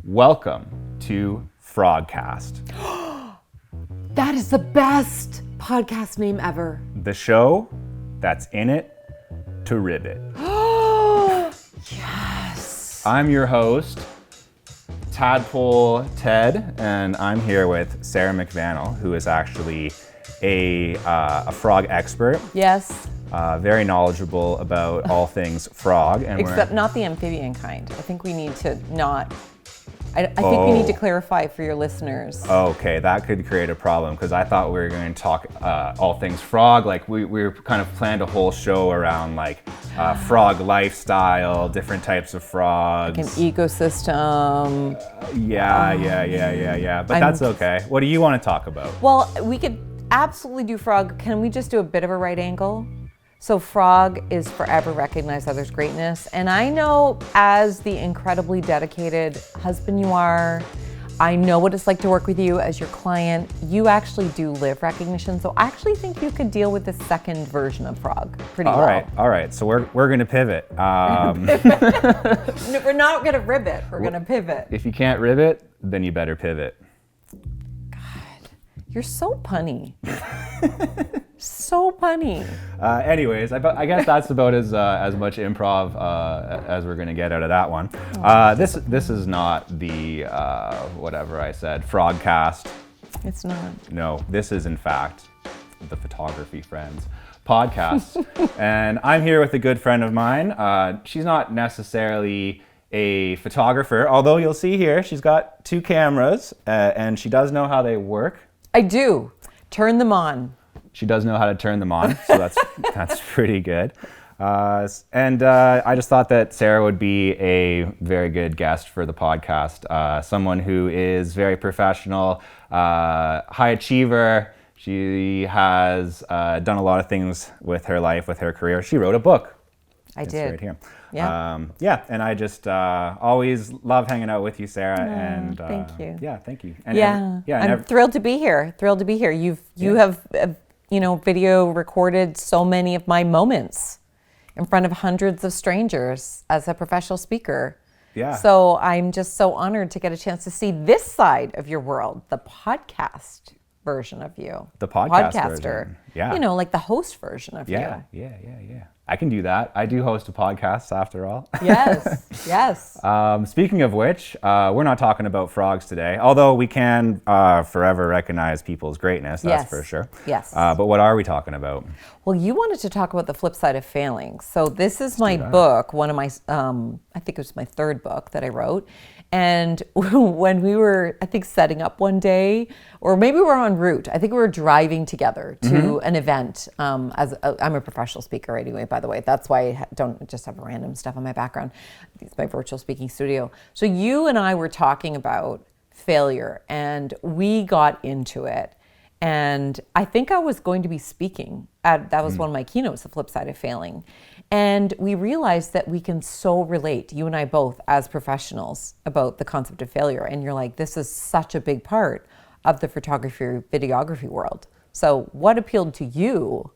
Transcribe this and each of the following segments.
Welcome to Frogcast, That is the best podcast name ever. the show that's in it to ribbit. Yes. I'm your host, Tadpole Ted, and I'm here with Sarah McVavel, who is actually a frog expert, Yes. very knowledgeable about all things frog. And Except not the amphibian kind. I think we need to not. I think we need to clarify for your listeners. Okay, that could create a problem because I thought we were going to talk all things frog. Like we were kind of planned a whole show around like frog lifestyle, different types of frogs. Like an ecosystem. Yeah. But that's okay. What do you want to talk about? Well, we could absolutely do frog. Can we just do a bit of a right angle? So frog is forever recognize others' greatness. And I know as the incredibly dedicated husband you are, I know what it's like to work with you as your client. You actually do live recognition. So I actually think you could deal with the second version of frog pretty well. All right. So we're going to pivot. No, we're not going to ribbit. We're going to pivot. If you can't ribbit, then you better pivot. God, you're so punny. So punny. Anyways, I guess that's about as much improv as we're gonna get out of that one. This is not the whatever I said Frogcast. It's not. No, this is in fact the Photography Friends podcast, and I'm here with a good friend of mine. She's not necessarily a photographer, although you'll see here she's got two cameras, and she does know how they work. I do. Turn them on. She does know how to turn them on, so that's pretty good. And I just thought that Sarah would be a very good guest for the podcast. Someone who is very professional, high achiever. She has done a lot of things with her life, with her career. She wrote a book. It's did. Right here. Yeah. And I just always love hanging out with you, Sarah. And thank you. Yeah, thank you. And I'm thrilled to be here. You have video recorded so many of my moments in front of hundreds of strangers as a professional speaker. Yeah. So I'm just so honored to get a chance to see this side of your world, the podcast version of you. The podcast podcaster. version. Yeah. Like the host version of you. Yeah. I can do that. I do host a podcast after all. Yes. Speaking of which, we're not talking about frogs today, although we can forever recognize people's greatness, that's for sure. Yes. But what are we talking about? Well, you wanted to talk about the flip side of failing. So this is my book, one of my, I think it was my third book that I wrote. And when we were, I think, setting up one day, or maybe we were en route, I think we were driving together to an event. I'm a professional speaker anyway, by the way. That's why I don't just have random stuff on my background. It's my virtual speaking studio. So you and I were talking about failure, and we got into it. And I think I was going to be speaking that was one of my keynotes, the flip side of failing. And we realized that we can so relate, you and I both, as professionals, about the concept of failure. And you're like, this is such a big part of the photography, videography world. So what appealed to you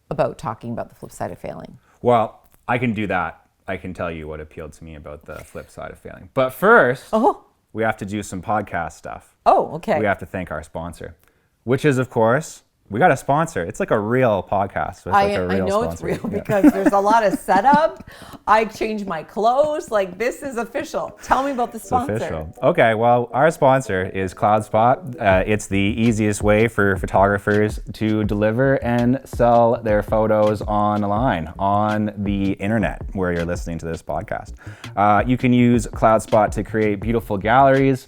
about talking about the flip side of failing? Well, I can do that. I can tell you what appealed to me about the flip side of failing. But first, we have to do some podcast stuff. Oh, okay. We have to thank our sponsor, which is, of course, we got a sponsor. It's like a real podcast. So I know sponsor. It's real because there's a lot of setup. I change my clothes. Like, this is official. Tell me about the sponsor. It's official. Okay, well, our sponsor is CloudSpot. It's the easiest way for photographers to deliver and sell their photos online on the internet where you're listening to this podcast. You can use CloudSpot to create beautiful galleries.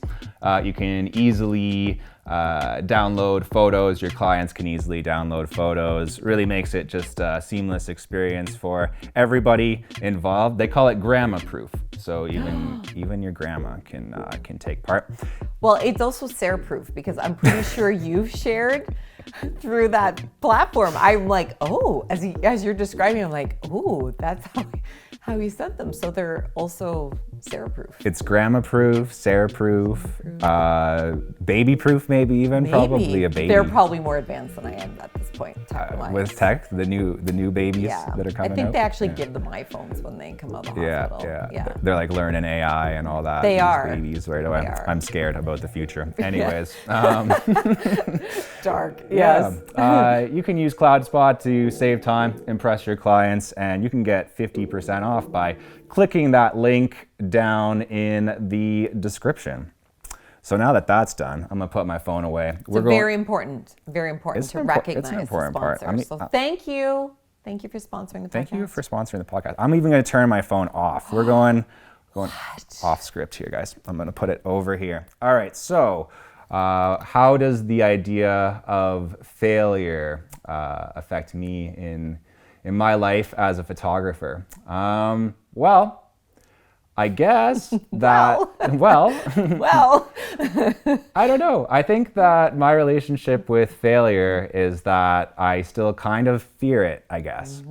You can easily download photos. Your clients can easily download photos. Really makes it just a seamless experience for everybody involved. They call it grandma proof. So even your grandma can take part. Well, it's also Sarah proof because I'm pretty sure you've shared through that platform. I'm like, as you're describing, I'm like, that's how you sent them. So they're also Sarah-proof. It's grandma-proof, Sarah-proof, baby-proof, maybe even. Probably a baby. They're probably more advanced than I am at this point. With tech, the new babies that are coming out. I think they actually give them iPhones when they come out of the hospital. Yeah. They're like learning AI and all that. They are. Babies right away. I'm scared about the future. Anyways. Dark. Yes. You can use CloudSpot to save time, impress your clients, and you can get 50% off by clicking that link down in the description. So now that that's done, I'm gonna put my phone away. Very important to recognize the sponsor. So thank you for sponsoring the podcast. Thank you for sponsoring the podcast. I'm even gonna turn my phone off. We're going off script here, guys. I'm gonna put it over here. All right, so how does the idea of failure affect me in my life as a photographer? Well, I guess that, well, I don't know. I think that my relationship with failure is that I still kind of fear it, I guess.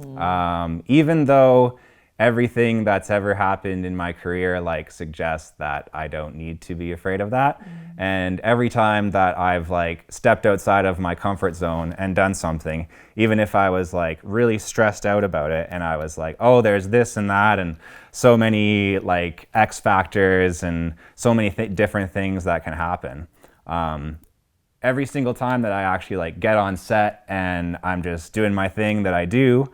Even though everything that's ever happened in my career like suggests that I don't need to be afraid of that. And every time that I've like stepped outside of my comfort zone and done something, even if I was like really stressed out about it and I was like, oh, there's this and that and so many like X factors and so many different things that can happen. Every single time that I actually like get on set and I'm just doing my thing that I do,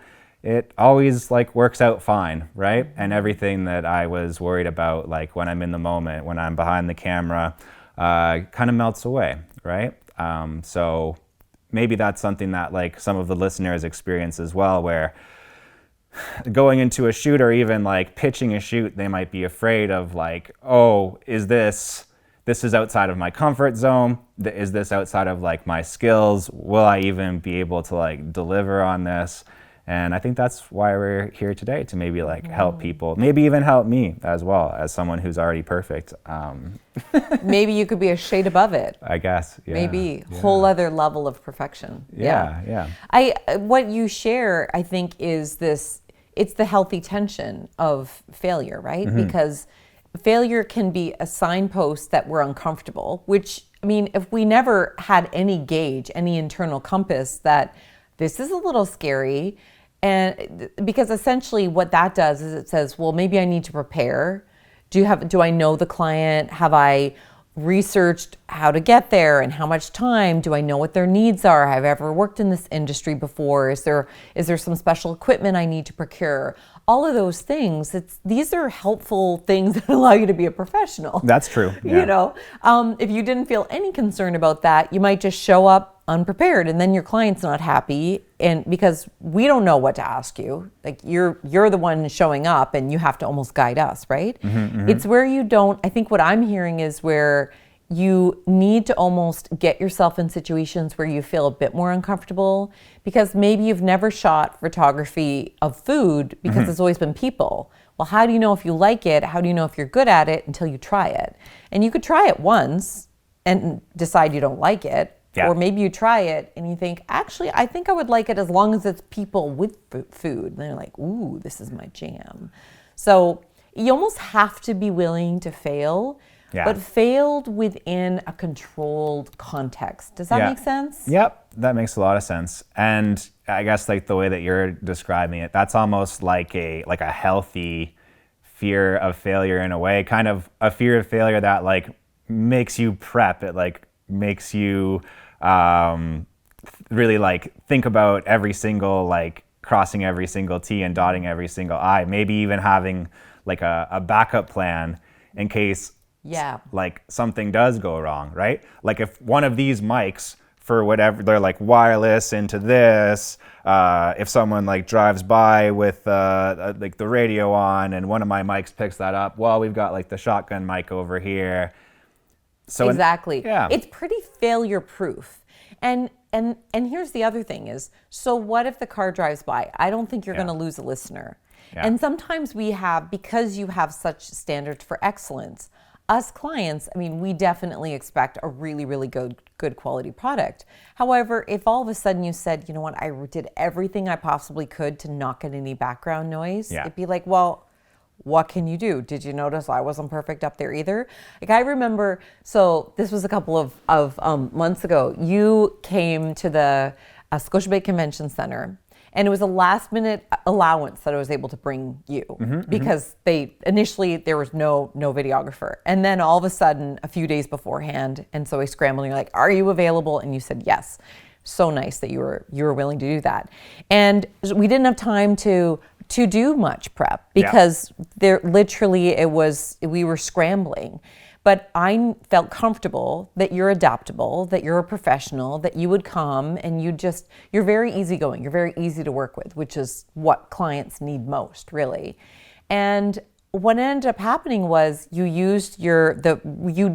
it always like works out fine, right? And everything that I was worried about, like when I'm in the moment, when I'm behind the camera, kind of melts away, right? So maybe that's something that like some of the listeners experience as well, where going into a shoot or even like pitching a shoot, they might be afraid of like, oh, this is outside of my comfort zone? Is this outside of like my skills? Will I even be able to like deliver on this? And I think that's why we're here today, to maybe like help people, maybe even help me as well, as someone who's already perfect. Maybe you could be a shade above it. I guess, yeah. Maybe whole other level of perfection. Yeah. What you share, I think, is this, it's the healthy tension of failure, right? Because failure can be a signpost that we're uncomfortable, which, I mean, if we never had any gauge, any internal compass that this is a little scary, and because essentially what that does is it says, well, maybe I need to prepare. Do I know the client? Have I researched how to get there and how much time? Do I know what their needs are? Have I ever worked in this industry before? Is there some special equipment I need to procure? All of those things, these are helpful things that allow you to be a professional. That's true. Yeah. You know, if you didn't feel any concern about that, you might just show up unprepared, and then your client's not happy, and because we don't know what to ask you, like you're the one showing up and you have to almost guide us, right? It's where you don't, I think what I'm hearing is where you need to almost get yourself in situations where you feel a bit more uncomfortable, because maybe you've never shot photography of food because it's always been people. Well, how do you know if you like it? How do you know if you're good at it until you try it? And you could try it once and decide you don't like it. Yeah. Or maybe you try it and you think, actually, I think I would like it as long as it's people with food. And they're like, ooh, this is my jam. So you almost have to be willing to fail, but failed within a controlled context. Does that make sense? Yep, that makes a lot of sense. And I guess like the way that you're describing it, that's almost like a healthy fear of failure in a way, kind of a fear of failure that like makes you prep. It like makes you really like think about every single, like crossing every single T and dotting every single I, maybe even having like a backup plan in case like something does go wrong, right? Like if one of these mics, for whatever, they're like wireless into this, if someone like drives by with like the radio on and one of my mics picks that up, well, we've got like the shotgun mic over here. So exactly. It's pretty failure proof. And here's the other thing is, so what if the car drives by? I don't think you're going to lose a listener. And sometimes because you have such standards for excellence, us clients, I mean, we definitely expect a really, really good quality product. However, if all of a sudden you said, you know what, I did everything I possibly could to not get any background noise, it'd be like, well, What can you do? Did you notice I wasn't perfect up there either? Like, I remember, so this was a couple of months ago. You came to the Scotiabank Convention Center, and it was a last minute allowance that I was able to bring you because initially there was no videographer. And then all of a sudden, a few days beforehand, and so I scrambled and you're like, are you available? And you said yes. So nice that you were willing to do that. And we didn't have time to do much prep because we were scrambling. But I felt comfortable that you're adaptable, that you're a professional, that you would come and you're very easygoing, you're very easy to work with, which is what clients need most, really. And what ended up happening was you used you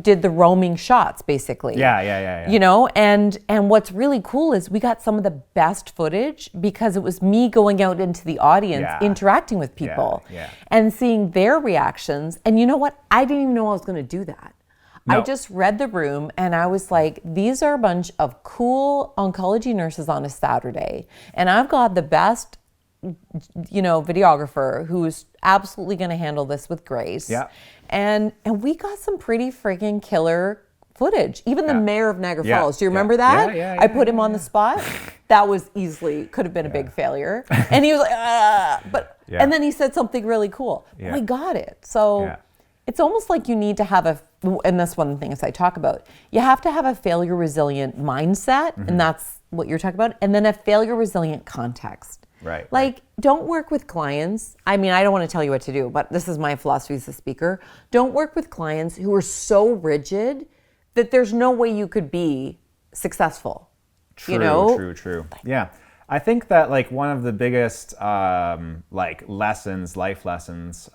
did the roaming shots, basically. Yeah. You know, and what's really cool is we got some of the best footage because it was me going out into the audience, interacting with people and seeing their reactions. And you know what? I didn't even know I was going to do that. No. I just read the room and I was like, these are a bunch of cool oncology nurses on a Saturday. And I've got the best videographer who's absolutely going to handle this with grace. Yeah. And we got some pretty freaking killer footage. Even the mayor of Niagara Falls. Do you remember that? Yeah, I put him on the spot. That was could have been a big failure. And he was like, and then he said something really cool. Yeah. We got it. So it's almost like you need to have and that's one of the things I talk about. You have to have a failure resilient mindset, and that's what you're talking about, and then a failure resilient context. Right. Like, don't work with clients. I mean, I don't want to tell you what to do, but this is my philosophy as a speaker. Don't work with clients who are so rigid that there's no way you could be successful. True. Yeah. I think that like one of the biggest lessons, life lessons,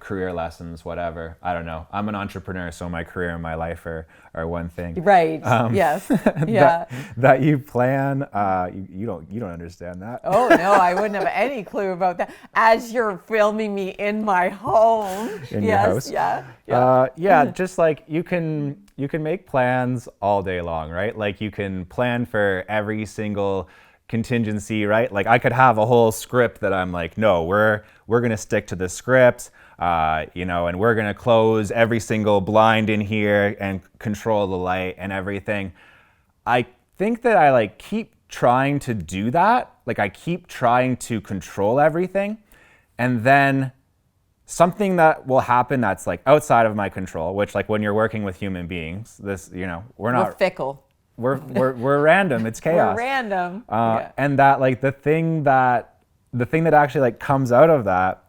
career lessons, whatever. I don't know. I'm an entrepreneur, so my career and my life are one thing. Right. Yes. Yeah. that you plan. You don't understand that. Oh no, I wouldn't have any clue about that. As you're filming me in my home. In your house. Yeah. Just like you can make plans all day long, right? Like you can plan for every single contingency, right? Like I could have a whole script that I'm like, no, we're gonna stick to the script, and we're gonna close every single blind in here and control the light and everything. I think that I keep trying to do that. Like I keep trying to control everything, and then something that will happen that's like outside of my control, which like when you're working with human beings, we're fickle. We're random. It's chaos. We're random. And that like the thing that actually comes out of that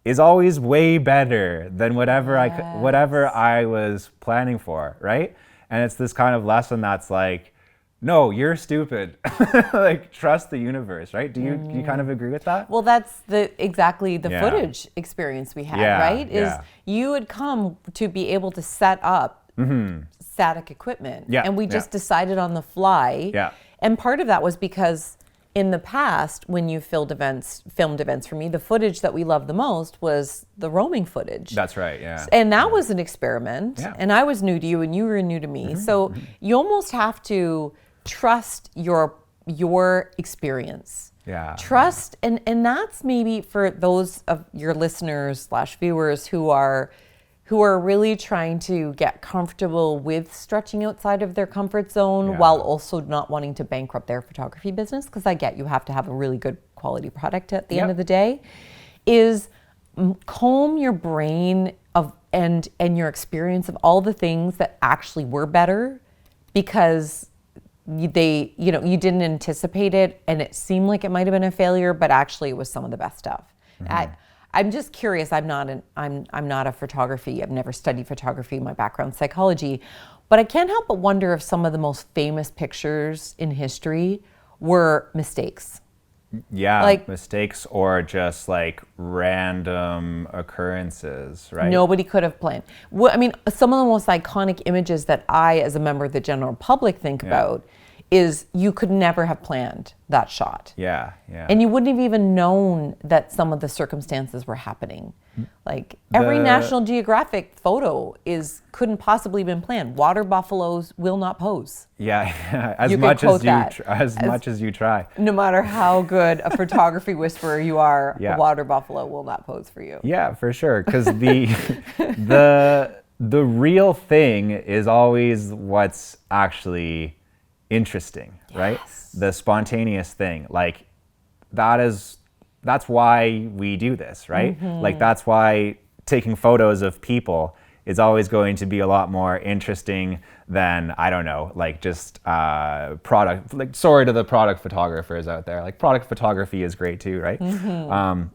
is always way better than whatever I was planning for, right? And it's this kind of lesson that's like, no, you're stupid. Like trust the universe, right? Do you kind of agree with that? Well, that's exactly the footage experience we had, right? Is you would come to be able to set up static equipment. And we just decided on the fly. And part of that was because in the past, when you filmed events for me, the footage that we loved the most was the roaming footage. That's right, yeah. And that was an experiment. And I was new to you and you were new to me. So you almost have to trust your experience. Trust, and that's maybe for those of your listeners / viewers who are really trying to get comfortable with stretching outside of their comfort zone while also not wanting to bankrupt their photography business, because I get you have to have a really good quality product at the end of the day, is comb your brain and your experience of all the things that actually were better because you didn't anticipate it and it seemed like it might have been a failure, but actually it was some of the best stuff. I'm just curious. I'm not a photography. I've never studied photography. My background's psychology, but I can't help but wonder if some of the most famous pictures in history were mistakes. Yeah, mistakes or just like random occurrences, right? Nobody could have planned. I mean, some of the most iconic images that I, as a member of the general public, think about is you could never have planned that shot. Yeah. And you wouldn't have even known that some of the circumstances were happening. Like every National Geographic photo couldn't possibly been planned. Water buffaloes will not pose. Yeah, as much as you try. No matter how good a photography whisperer you are, a water buffalo will not pose for you. Yeah, for sure. Because the real thing is always what's actually interesting, right? The spontaneous thing. Like that's why we do this, right? Like that's why taking photos of people is always going to be a lot more interesting than, I don't know, like just product, like sorry to the product photographers out there, like product photography is great too, right?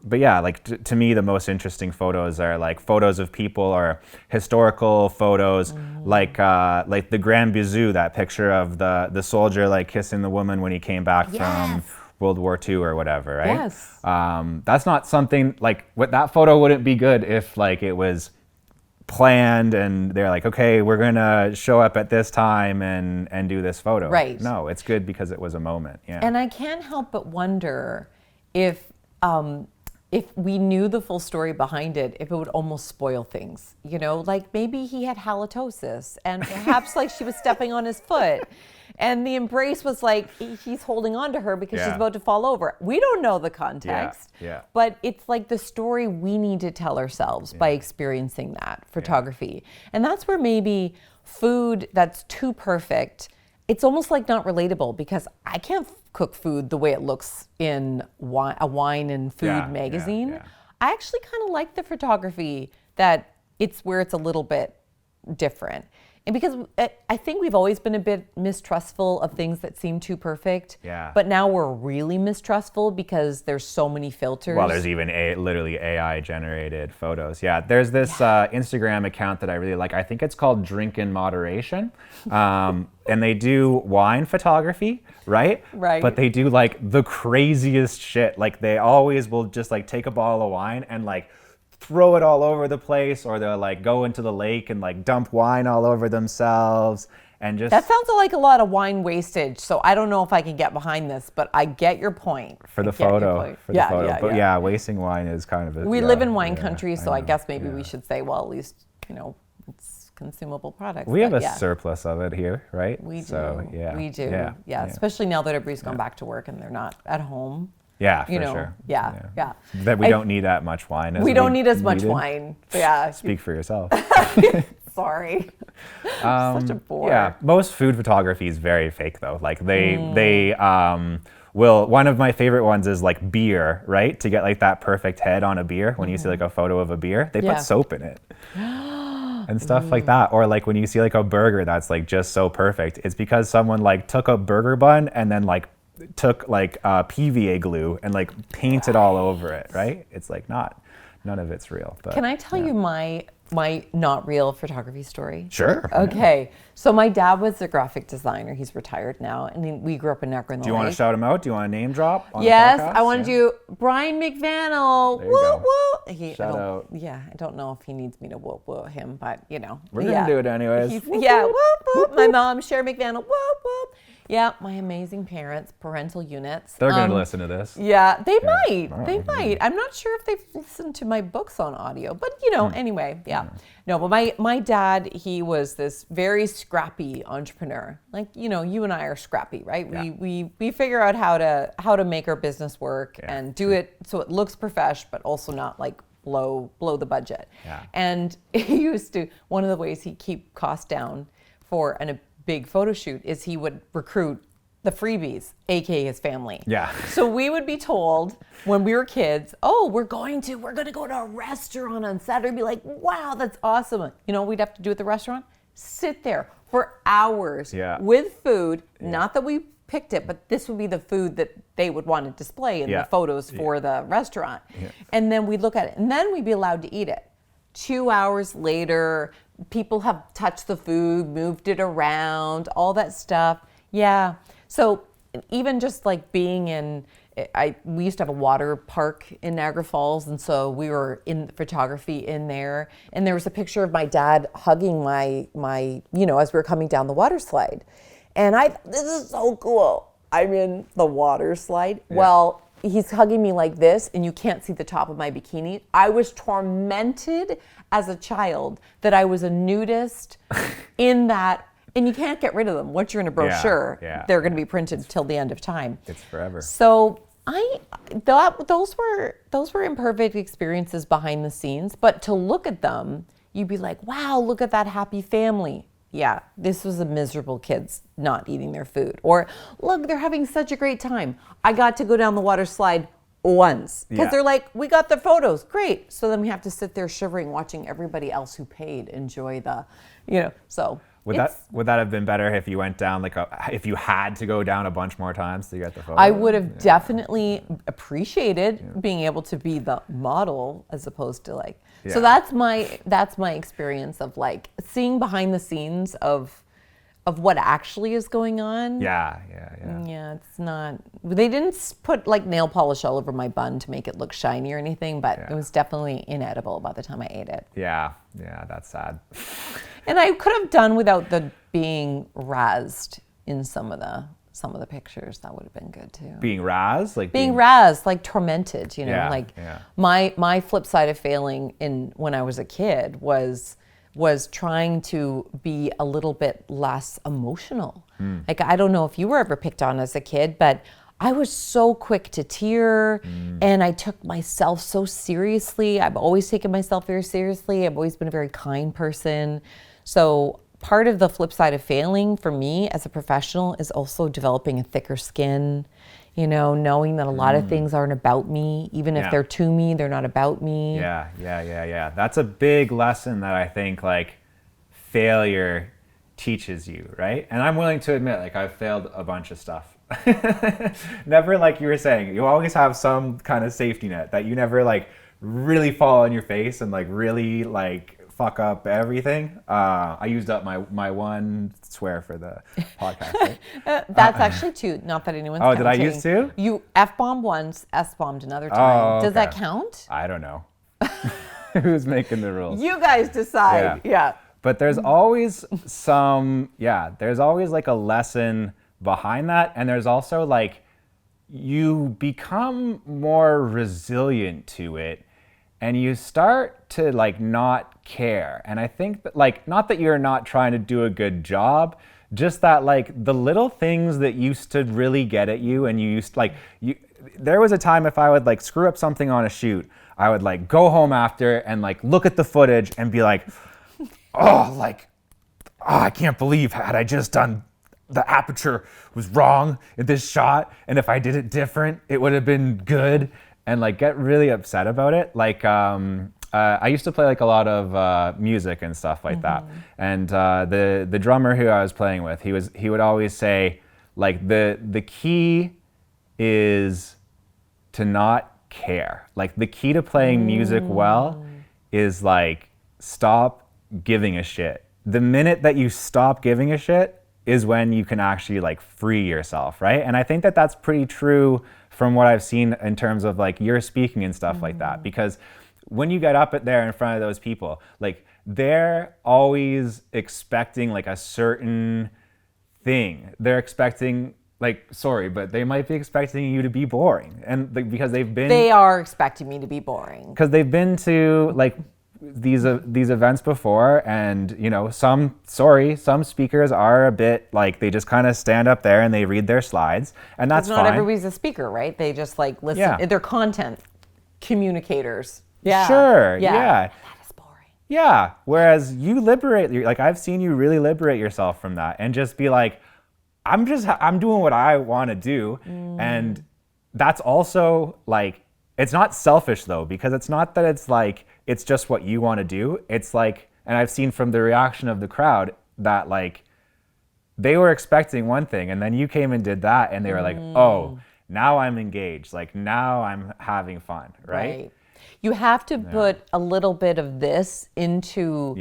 But yeah, like to me, the most interesting photos are like photos of people or historical photos, like the Grand Bizou, that picture of the soldier like kissing the woman when he came back from World War II or whatever, right? Yes. That's not something like that photo wouldn't be good if like it was planned and they're like, okay, we're gonna show up at this time and do this photo. Right. No, it's good because it was a moment. Yeah. And I can't help but wonder if we knew the full story behind it, if it would almost spoil things. You know, like maybe he had halitosis and perhaps like she was stepping on his foot. And the embrace was like, he's holding on to her because she's about to fall over. We don't know the context, but it's like the story we need to tell ourselves by experiencing that photography. And that's where maybe food that's too perfect, it's almost like not relatable, because I can't cook food the way it looks in a wine and food magazine. I actually kind of like the photography that it's where it's a little bit different. And because I think we've always been a bit mistrustful of things that seem too perfect. Yeah. But now we're really mistrustful because there's so many filters. Well, there's even literally AI generated photos. Yeah, there's this Instagram account that I really like. I think it's called Drink in Moderation. And they do wine photography, right? Right. But they do like the craziest shit. Like they always will just like take a bottle of wine and like throw it all over the place, or they'll like go into the lake and like dump wine all over themselves and just... That sounds like a lot of wine wastage, so I don't know if I can get behind this, but I get your point. For the photo. But yeah, wasting wine is kind of a... We live in wine country, so I guess maybe we should say, well, at least, you know, it's consumable products. We have a surplus of it here, right? We do. So, We do. Yeah, especially now that everybody's gone back to work and they're not at home. Yeah, for sure. Yeah. That we don't need that much wine. We don't need as much wine. Yeah. Speak for yourself. Sorry. Such a bore. Yeah, most food photography is very fake though. Like they will, one of my favorite ones is like beer, right? To get like that perfect head on a beer, when you see like a photo of a beer, they put soap in it. And stuff like that. Or like when you see like a burger that's like just so perfect, it's because someone like took a burger bun and then like took like PVA glue and like painted all over it, right? It's like none of it's real. But can I tell you my not real photography story? Sure. Okay. So my dad was a graphic designer. He's retired now, and we grew up in Niagara. Do you want to shout him out? Do you want to name drop on yes, the podcast? I want to do Brian McVanel. There you go. Woo. Shout out. Yeah, I don't know if he needs me to woo him, but you know. We're going to do it anyways. Whoop. My mom, Sarah McVavel. Whoop. Yeah, my amazing parents, parental units. They're going to listen to this. Yeah, they might. They might. I'm not sure if they've listened to my books on audio, but you know, anyway, yeah. No, but my dad, he was this very scrappy entrepreneur. Like, you know, you and I are scrappy, right? Yeah. We figure out how to make our business work and do it so it looks profesh, but also not like blow the budget. Yeah. And he used to, one of the ways he'd keep costs down for a big photo shoot is he would recruit the freebies, aka his family. Yeah. So we would be told when we were kids, oh, we're going to go to a restaurant on Saturday. Be like, wow, that's awesome. You know what we'd have to do at the restaurant? Sit there for hours with food. Not that we picked it, but this would be the food that they would want to display in the photos for the restaurant. And then we'd look at it, and then we'd be allowed to eat it. 2 hours later, people have touched the food, moved it around, all that stuff. Yeah. So even just like being in, we used to have a water park in Niagara Falls, and so we were in photography in there, and there was a picture of my dad hugging my you know, as we were coming down the water slide. And this is so cool. I'm in the water slide. Yeah. Well, he's hugging me like this and you can't see the top of my bikini. I was tormented as a child that I was a nudist in that. And you can't get rid of them. Once you're in a brochure, they're going to be printed till the end of time. It's forever. So those were imperfect experiences behind the scenes. But to look at them, you'd be like, wow, look at that happy family. Yeah, this was a miserable kids not eating their food. Or look, they're having such a great time. I got to go down the water slide once because they're like, we got the photos, great. So then we have to sit there shivering, watching everybody else who paid enjoy the, so. Would that have been better if you went down if you had to go down a bunch more times to get the photo? I would have definitely appreciated being able to be the model as opposed to like. Yeah. So that's my experience of like seeing behind the scenes of what actually is going on. Yeah. Yeah, it's not. They didn't put like nail polish all over my bun to make it look shiny or anything, but it was definitely inedible by the time I ate it. Yeah, that's sad. And I could have done without the being razzed in some of the pictures. That would have been good too. Being razzed, like being razzed, like tormented. My flip side of failing when I was a kid was trying to be a little bit less emotional. Like, I don't know if you were ever picked on as a kid, but I was so quick to tear and I took myself so seriously. I've always taken myself very seriously. I've always been a very kind person. So part of the flip side of failing for me as a professional is also developing a thicker skin, knowing that a lot of things aren't about me. Even if they're to me, they're not about me. Yeah. That's a big lesson that I think like failure teaches you, right? And I'm willing to admit, like, I've failed a bunch of stuff. Never, like you were saying, you always have some kind of safety net that you never like really fall on your face and like really like fuck up everything. I used up my one swear for the podcast. Right? That's actually two. Not that anyone's counting. Did I use two? You F-bombed once, S-bombed another time. Does that count? I don't know. Who's making the rules? You guys decide. Yeah. But there's always there's always like a lesson behind that. And there's also like, you become more resilient to it and you start to like not care. And I think that like, not that you're not trying to do a good job, just that like the little things that used to really get at you and you used like, there was a time if I would like screw up something on a shoot, I would like go home after and like look at the footage and be like, I can't believe had I just done, the aperture was wrong in this shot. And if I did it different, it would have been good. And like get really upset about it. Like I used to play like a lot of music and stuff like that. And the drummer who I was playing with, he would always say like the key is to not care. Like the key to playing music well is like stop giving a shit. The minute that you stop giving a shit is when you can actually like free yourself, right? And I think that that's pretty true from what I've seen in terms of like your speaking and stuff like that. Because when you get up there in front of those people, like they're always expecting like a certain thing. They're expecting like, sorry, but they might be expecting you to be boring. And because they are expecting me to be boring. Because they've been to like these events before, and some speakers are a bit like they just kind of stand up there and they read their slides, and that's fine. Not everybody's a speaker, right? They just like listen. Yeah. They're content communicators. Yeah. Sure. Yeah. That is boring. Yeah. Whereas you liberate, like I've seen you really liberate yourself from that and just be like, I'm doing what I want to do, and that's also like, it's not selfish though, because it's not that it's like, it's just what you want to do. It's like, and I've seen from the reaction of the crowd that like, they were expecting one thing and then you came and did that and they were like, oh, now I'm engaged. Like now I'm having fun, right? You have to put a little bit of this into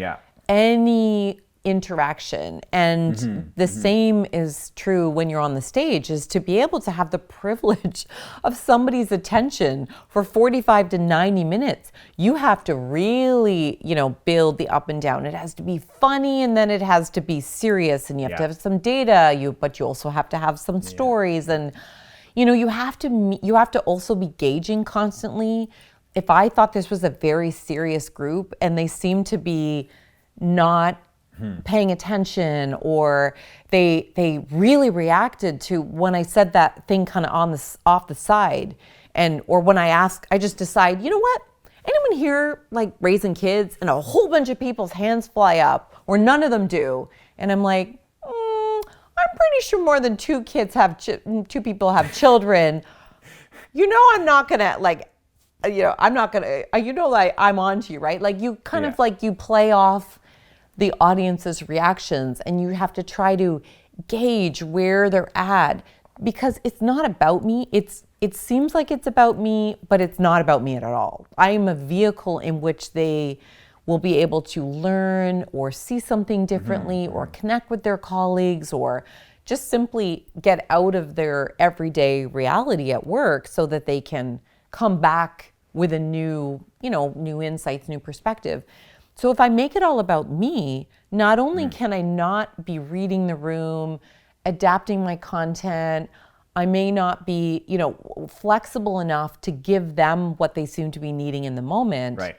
any interaction. And the same is true when you're on the stage, is to be able to have the privilege of somebody's attention for 45 to 90 minutes. You have to really, build the up and down. It has to be funny, and then it has to be serious, and you have to have some data, but you also have to have some stories. And, you have to also be gauging constantly. If I thought this was a very serious group and they seem to be not paying attention, or they really reacted to when I said that thing kind of off the side, or when I just decide, you know what? Anyone here like raising kids? And a whole bunch of people's hands fly up, or none of them do. And I'm like, I'm pretty sure more than two people have children. I'm not gonna like, I'm not gonna, like I'm on to you, right? Like you kind of like you play off the audience's reactions, and you have to try to gauge where they're at, because it's not about me. It seems like it's about me, but it's not about me at all. I am a vehicle in which they will be able to learn or see something differently, or connect with their colleagues, or just simply get out of their everyday reality at work so that they can come back with a new insights, new perspective. So if I make it all about me, not only can I not be reading the room, adapting my content, I may not be, flexible enough to give them what they seem to be needing in the moment. Right.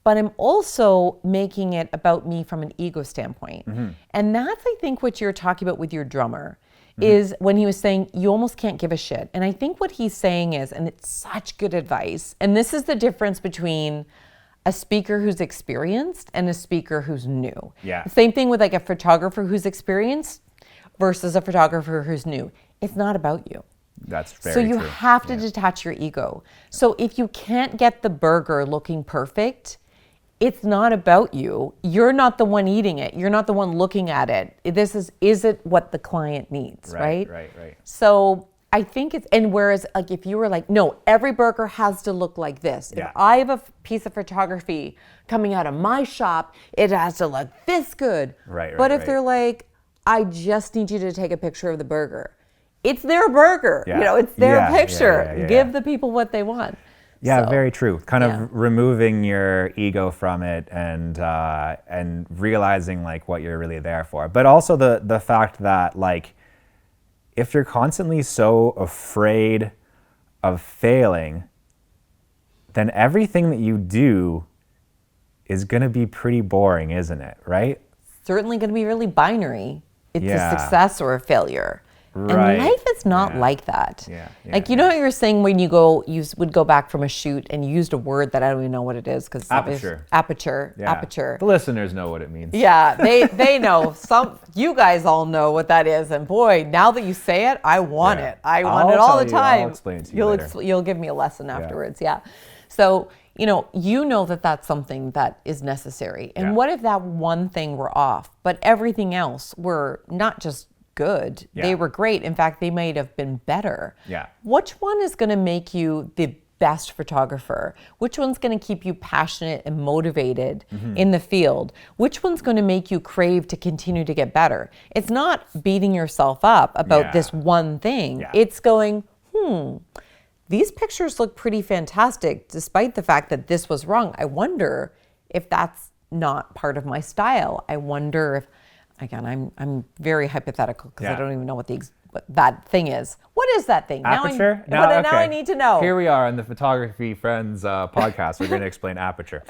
But I'm also making it about me from an ego standpoint. And that's, I think, what you're talking about with your drummer, is when he was saying, you almost can't give a shit. And I think what he's saying is, and it's such good advice, and this is the difference between a speaker who's experienced and a speaker who's new. Yeah. Same thing with like a photographer who's experienced versus a photographer who's new. It's not about you. That's very true. So you true. have to detach your ego. So if you can't get the burger looking perfect, it's not about you. You're not the one eating it. You're not the one looking at it. Is it what the client needs, right? Right. So I think and whereas like if you were like, no, every burger has to look like this. Yeah. If I have a piece of photography coming out of my shop, it has to look this good. Right. But if they're like, I just need you to take a picture of the burger, it's their burger. Yeah. It's their picture. Yeah. Give the people what they want. Yeah, So, very true. Kind of removing your ego from it, and realizing like what you're really there for. But also the fact that like, if you're constantly so afraid of failing, then everything that you do is going to be pretty boring, isn't it? Right? Certainly going to be really binary. It's Yeah. a success or a failure. Right. And life is not like that. Yeah. Like, you know how you were saying when you would go back from a shoot and you used a word that I don't even know what it is, because Aperture. Aperture. The listeners know what it means. Yeah, they know. You guys all know what that is, and boy, now that you say it, I want it. I want it all the time. I'll explain it to you later. You'll give me a lesson afterwards. Yeah. So you know that that's something that is necessary. And what if that one thing were off, but everything else were not just good? They were great. In fact, they might have been better. Yeah. Which one is going to make you the best photographer? Which one's going to keep you passionate and motivated in the field? Which one's going to make you crave to continue to get better? It's not beating yourself up about this one thing. Yeah. It's going, these pictures look pretty fantastic despite the fact that this was wrong. I wonder if that's not part of my style. I wonder if, again, I'm very hypothetical because I don't even know what that thing is. What is that thing? Aperture? Now I need to know. Here we are on the Photography Friends podcast. We're going to explain aperture.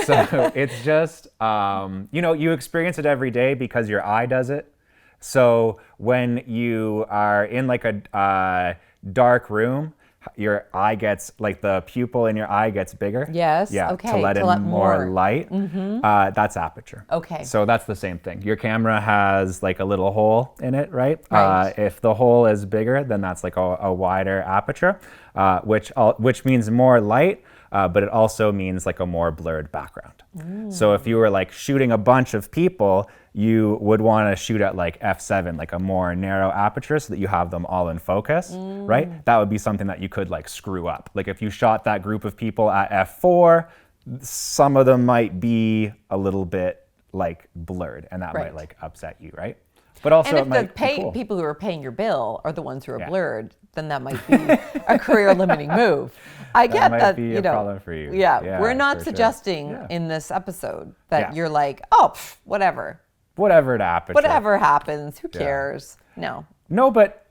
So it's just, you experience it every day because your eye does it. So when you are in like a dark room, your eye gets, like the pupil in your eye gets bigger. Yes. Yeah. Okay. To let in more light. That's aperture. Okay. So that's the same thing. Your camera has like a little hole in it, right? Right. If the hole is bigger, then that's like a wider aperture, which means more light, but it also means like a more blurred background. So if you were like shooting a bunch of people, you would want to shoot at like f7, like a more narrow aperture, so that you have them all in focus, right? That would be something that you could like screw up. Like if you shot that group of people at f4, some of them might be a little bit like blurred, and that might like upset you, right? But also, and if the people who are paying your bill are the ones who are blurred, then that might be a career-limiting move. I get that. Might be a problem for you. Yeah, we're not suggesting in this episode that you're like, oh, whatever. Whatever to aperture. Whatever happens, who cares? No. No, but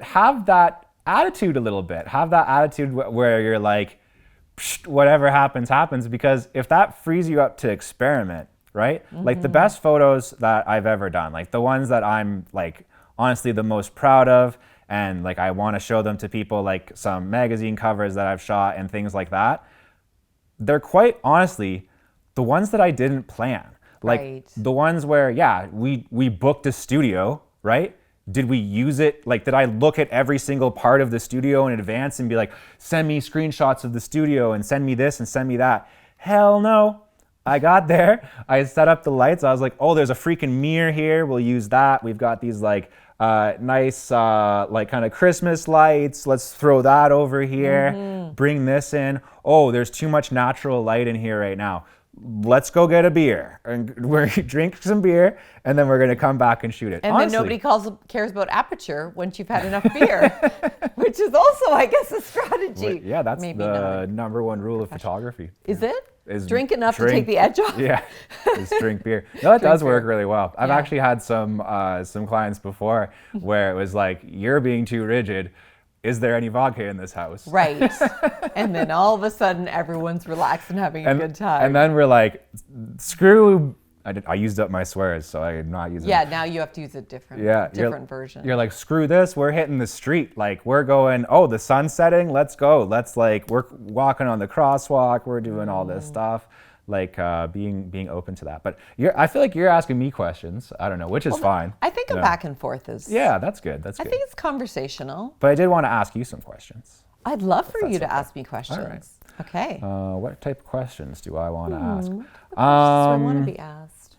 have that attitude a little bit. Have that attitude where you're like, whatever happens, happens. Because if that frees you up to experiment, right? Like the best photos that I've ever done, like the ones that I'm like honestly the most proud of, and like I want to show them to people, like some magazine covers that I've shot and things like that, they're quite honestly the ones that I didn't plan. Like the ones where, yeah, we booked a studio, right? Did we use it? Like, did I look at every single part of the studio in advance and be like, send me screenshots of the studio and send me this and send me that? Hell no. I got there, I set up the lights. I was like, oh, there's a freaking mirror here. We'll use that. We've got these like nice like kind of Christmas lights. Let's throw that over here. Bring this in. Oh, there's too much natural light in here right now. Let's go get a beer and we're drink some beer, and then we're going to come back and shoot it. And honestly, then nobody cares about aperture once you've had enough beer, which is also, I guess, a strategy. Well, yeah, that's maybe the number one rule of photography. Is it? Drink enough to take the edge off? Yeah, is drink beer. No, it does work really well. I've actually had some clients before where it was like, you're being too rigid. Is there any vodka in this house? Right. And then all of a sudden, everyone's relaxed and having a good time. And then we're like, screw, I used up my swears, so I'm not using Yeah, now you have to use a different version. You're like, screw this, we're hitting the street. Like, we're going, oh, the sun's setting, let's go. Let's like, we're walking on the crosswalk, we're doing all this stuff. Like being open to that. But I feel like you're asking me questions. I don't know, which is fine. I think a back and forth is... Yeah, that's good. That's good. I think it's conversational. But I did want to ask you some questions. I'd love for you to ask me questions. All right. Okay. What type of questions do I want to ask? Do I want to be asked?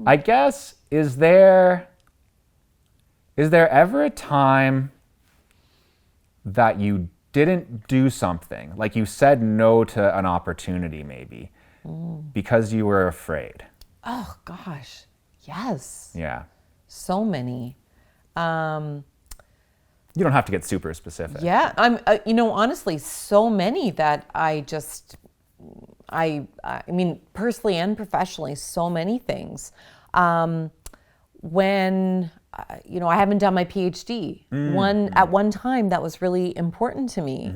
I guess, is there ever a time that you didn't do something, like you said no to an opportunity maybe because you were afraid? Oh gosh, yes. Yeah. So many. You don't have to get super specific. Yeah, I'm. Honestly, so many that I mean, personally and professionally, so many things. When I haven't done my PhD. At one time, that was really important to me.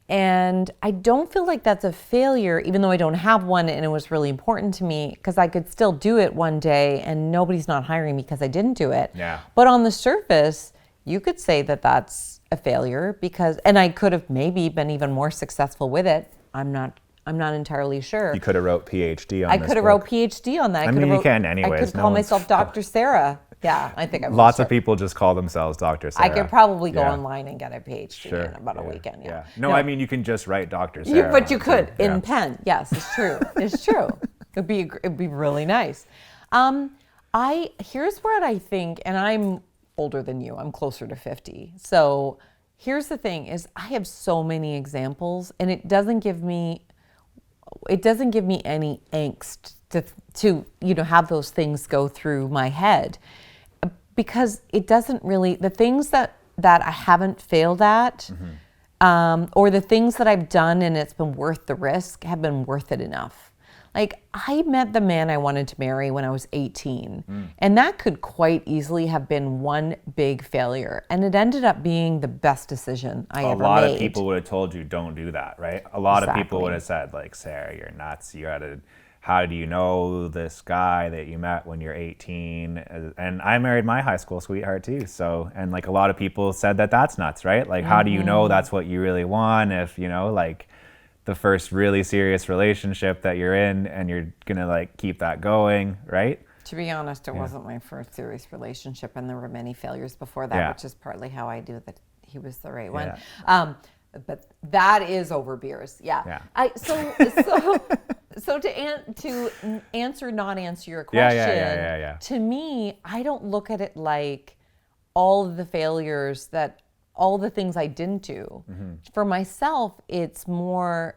And I don't feel like that's a failure, even though I don't have one and it was really important to me, because I could still do it one day and nobody's not hiring me because I didn't do it. Yeah. But on the surface, you could say that that's a failure and I could have maybe been even more successful with it. I'm not entirely sure. You could have wrote PhD on I could have wrote PhD on that. I mean, you can anyways. I could call myself Dr. Sarah. Yeah, I think I would. Lots of people just call themselves Dr. Sarah. I could probably go online and get a PhD in about a weekend. Yeah. No, I mean, you can just write Dr. Sarah. But you could in pen. Yes, it's true. It's true. It'd be really nice. Here's what I think, and I'm older than you. I'm closer to 50. So here's the thing: is I have so many examples, and it doesn't give me any angst to have those things go through my head, because it doesn't really, the things that I haven't failed at, or the things that I've done and it's been worth the risk have been worth it enough. Like, I met the man I wanted to marry when I was 18, and that could quite easily have been one big failure, and it ended up being the best decision I ever made. A lot of people would have told you, don't do that, right? A lot of people would have said, like, Sarah, you're nuts. How do you know this guy that you met when you're 18? And I married my high school sweetheart too. So, and like a lot of people said that that's nuts, right? Like, how do you know that's what you really want if, like the first really serious relationship that you're in and you're gonna like keep that going, right? To be honest, it wasn't my first serious relationship, and there were many failures before that, which is partly how I knew that he was the right one. But that is over beers. Yeah. So to not answer your question, to me, I don't look at it like all of the failures all the things I didn't do. For myself, it's more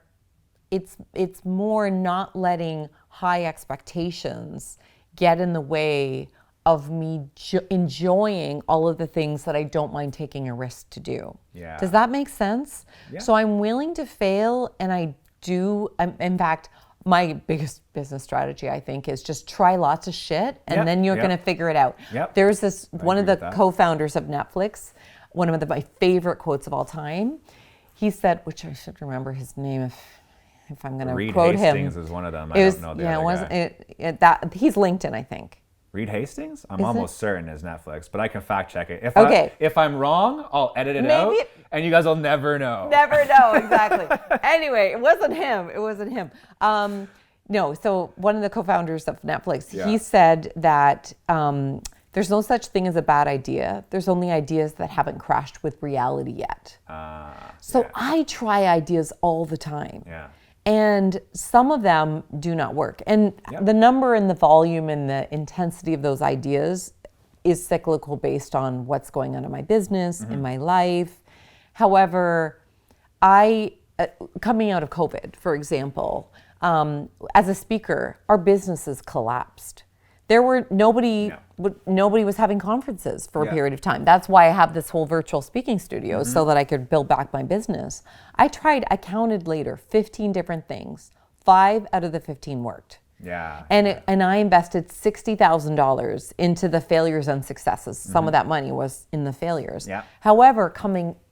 not letting high expectations get in the way of me enjoying all of the things that I don't mind taking a risk to do. Yeah. Does that make sense? Yeah. So I'm willing to fail, and I do. In fact, my biggest business strategy, I think, is just try lots of shit, and then you're going to figure it out. Yep. There's one of the co-founders of Netflix one of my favorite quotes of all time. He said, which I should remember his name if I'm going to quote him. Reed Hastings is one of them. I don't know the other guy. He's LinkedIn, I think. Reed Hastings? I'm almost certain is Netflix, but I can fact check it. If I'm wrong, I'll edit it out, and you guys will never know. Never know, exactly. Anyway, it wasn't him. No, so one of the co-founders of Netflix, he said that there's no such thing as a bad idea. There's only ideas that haven't crashed with reality yet. I try ideas all the time. Yeah. And some of them do not work. And the number and the volume and the intensity of those ideas is cyclical based on what's going on in my business, in my life. However, coming out of COVID, for example, as a speaker, our businesses collapsed. Nobody was having conferences for a period of time. That's why I have this whole virtual speaking studio, so that I could build back my business. I counted later, 15 different things. 5 out of the 15 worked. Yeah. And I invested $60,000 into the failures and successes. Some of that money was in the failures. Yeah. However,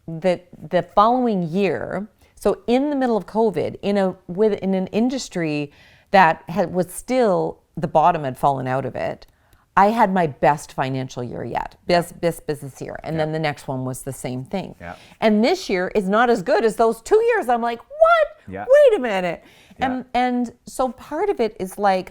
the following year, so in the middle of COVID, in an industry that was still, the bottom had fallen out of it, I had my best financial year yet, best business year. And then the next one was the same thing. Yeah. And this year is not as good as those 2 years. I'm like, what? Yeah. Wait a minute. Yeah. And so part of it is like,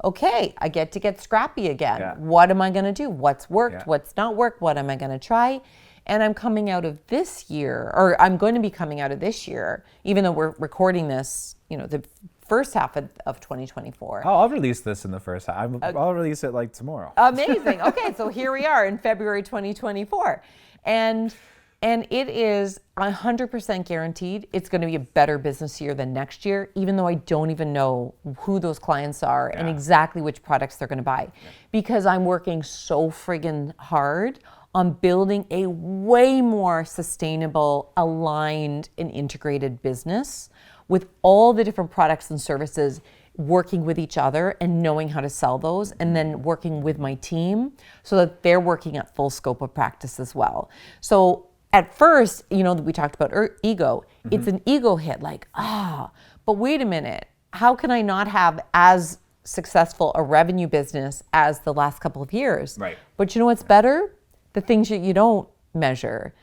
okay, I get to get scrappy again. Yeah. What am I going to do? What's worked? Yeah. What's not worked? What am I going to try? And I'm coming out of this year, or I'm going to be coming out of this year, even though we're recording this, the first half of 2024. Oh, I'll release this in the first half. I'll release it like tomorrow. Amazing. Okay, so here we are in February 2024. And it is 100% guaranteed it's going to be a better business year than next year, even though I don't even know who those clients are and exactly which products they're going to buy. Because I'm working so friggin' hard on building a way more sustainable, aligned, and integrated business with all the different products and services working with each other and knowing how to sell those, and then working with my team so that they're working at full scope of practice as well. So at first, we talked about ego. It's an ego hit, like, but wait a minute. How can I not have as successful a revenue business as the last couple of years? Right. But you know what's better? The things that you don't measure.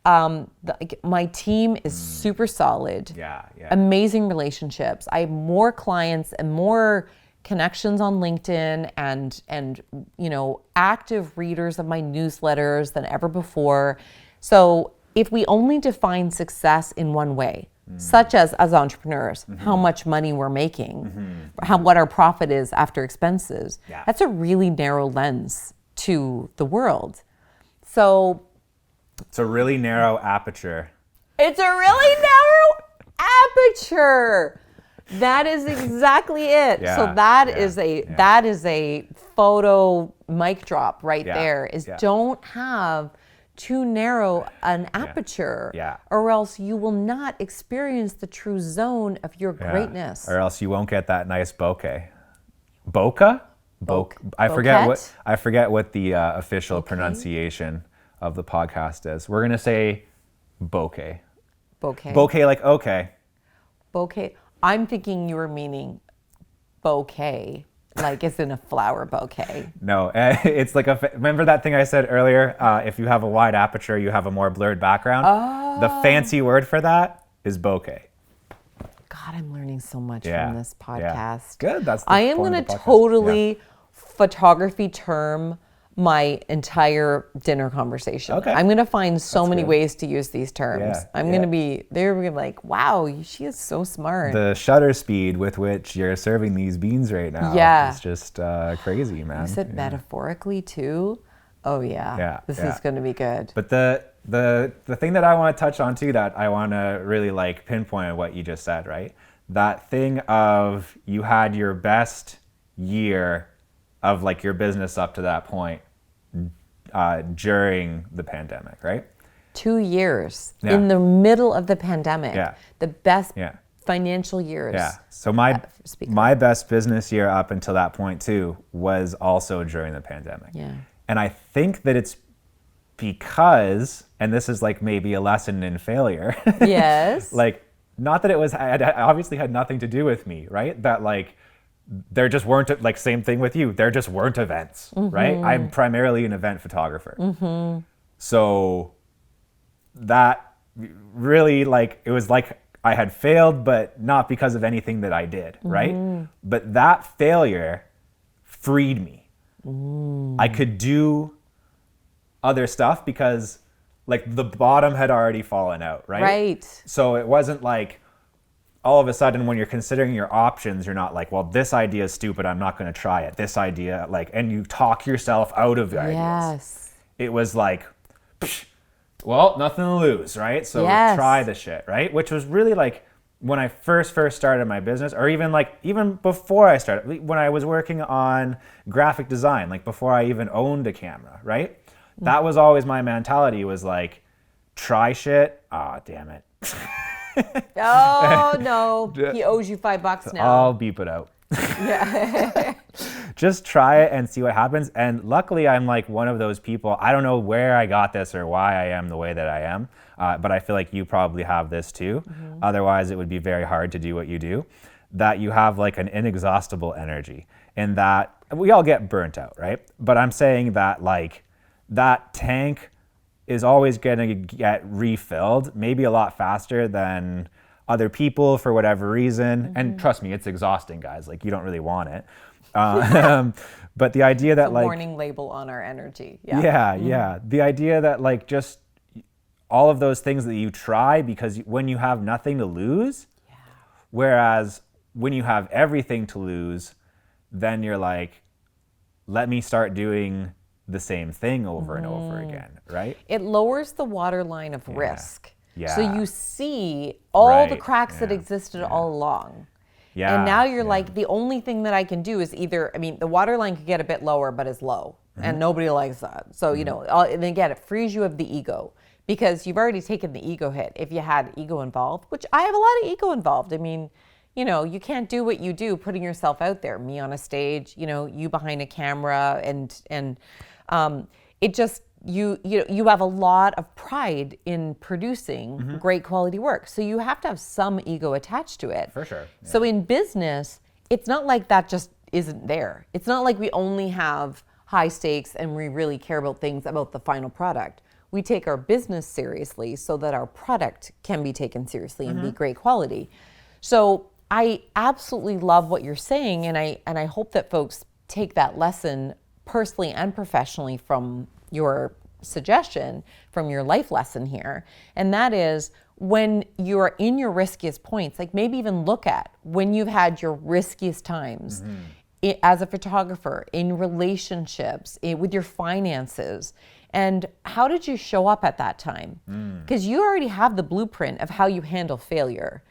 My team is super solid. Yeah. Amazing relationships. I have more clients and more connections on LinkedIn and active readers of my newsletters than ever before. So if we only define success in one way, such as entrepreneurs, how much money we're making, what our profit is after expenses, that's a really narrow lens to the world. So it's a really narrow aperture. It's a really narrow aperture. That is exactly it. So that is a photo mic drop right there. Don't have too narrow an aperture, or else you will not experience the true zone of your greatness. Or else you won't get that nice bokeh. Bokeh? I forget what the official pronunciation of the podcast is. We're gonna say bokeh. Bokeh, like okay. Bokeh. I'm thinking you were meaning bouquet, like it's in a flower bouquet. No, it's like remember that thing I said earlier? If you have a wide aperture, you have a more blurred background. Oh. The fancy word for that is bokeh. God, I'm learning so much from this podcast. Yeah. Good. I am going to totally photography term my entire dinner conversation. Okay. I'm going to find so many ways to use these terms. Yeah. They're going to be like, wow, she is so smart. The shutter speed with which you're serving these beans right now is just crazy, man. You said metaphorically too? Oh yeah. This is going to be good. But the thing that I want to touch on too, that I want to really like pinpoint what you just said, right? That thing of you had your best year of like your business up to that point during the pandemic, right? 2 years in the middle of the pandemic. Yeah. The best financial years. Yeah. So my best business year up until that point too was also during the pandemic. Yeah. And I think that it's because, and this is like maybe a lesson in failure. Yes. Like, not that it obviously had nothing to do with me, right? That like, there just weren't, like, same thing with you. There just weren't events, right? I'm primarily an event photographer. So that really, like, it was like I had failed, but not because of anything that I did, right? But that failure freed me. I could do other stuff because, like, the bottom had already fallen out, right? Right. So it wasn't like, all of a sudden when you're considering your options, you're not like, well, this idea is stupid, I'm not going to try it. This idea, like, and you talk yourself out of the ideas. Yes. It was like, psh, well, nothing to lose, right? So try the shit, right? Which was really like when I first started my business, or even before I started, when I was working on graphic design, like before I even owned a camera, right? That was always my mentality, was like, try shit. Ah, damn it. Oh no, he owes you $5 now. I'll beep it out. Yeah. Just try it and see what happens. And luckily, I'm like one of those people. I don't know where I got this or why I am the way that I am, but I feel like you probably have this too. Otherwise, it would be very hard to do what you do. That you have like an inexhaustible energy, and that we all get burnt out, right? But I'm saying that like that tank is always going to get refilled, maybe a lot faster than other people for whatever reason. And trust me, it's exhausting, guys. Like, you don't really want it. But the idea that, like, warning label on our energy. Yeah. Yeah. The idea that, like, just all of those things that you try because when you have nothing to lose, whereas when you have everything to lose, then you're like, let me start doing the same thing over and over again, right? It lowers the waterline of risk. Yeah. So you see all the cracks that existed all along. Yeah. And now you're like, the only thing that I can do is either, I mean, the waterline could get a bit lower, but is low. And nobody likes that. So, you know, and again, it frees you of the ego because you've already taken the ego hit. If you had ego involved, which I have a lot of ego involved. I mean, you know, you can't do what you do putting yourself out there. Me on a stage, you know, you behind a camera, and it just, you have a lot of pride in producing great quality work. So you have to have some ego attached to it. For sure. Yeah. So in business, it's not like that just isn't there. It's not like we only have high stakes and we really care about things about the final product. We take our business seriously so that our product can be taken seriously and be great quality. So I absolutely love what you're saying, and I hope that folks take that lesson personally and professionally from your suggestion, from your life lesson here. And that is, when you're in your riskiest points, like maybe even look at when you've had your riskiest times as a photographer, in relationships, with your finances, and how did you show up at that time? Because you already have the blueprint of how you handle failure.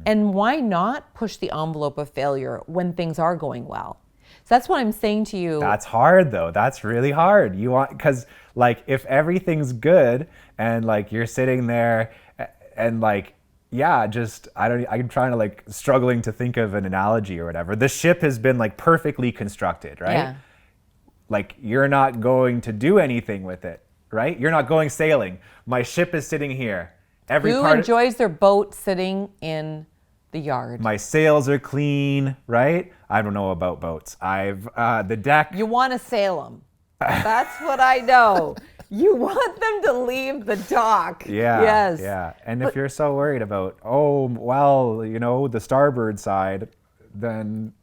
And why not push the envelope of failure when things are going well? So that's what I'm saying to you. That's hard though. That's really hard. You want, because like if everything's good and like you're sitting there and like, yeah, just, I'm trying to like struggling to think of an analogy or whatever. The ship has been like perfectly constructed, right? Yeah. Like you're not going to do anything with it, right? You're not going sailing. My ship is sitting here. Who enjoys their boat sitting in the yard? My sails are clean, right? I don't know about boats. The deck. You want to sail them. That's what I know. You want them to leave the dock. Yeah. Yes. Yeah. And if you're so worried about, oh, well, you know, the starboard side, then.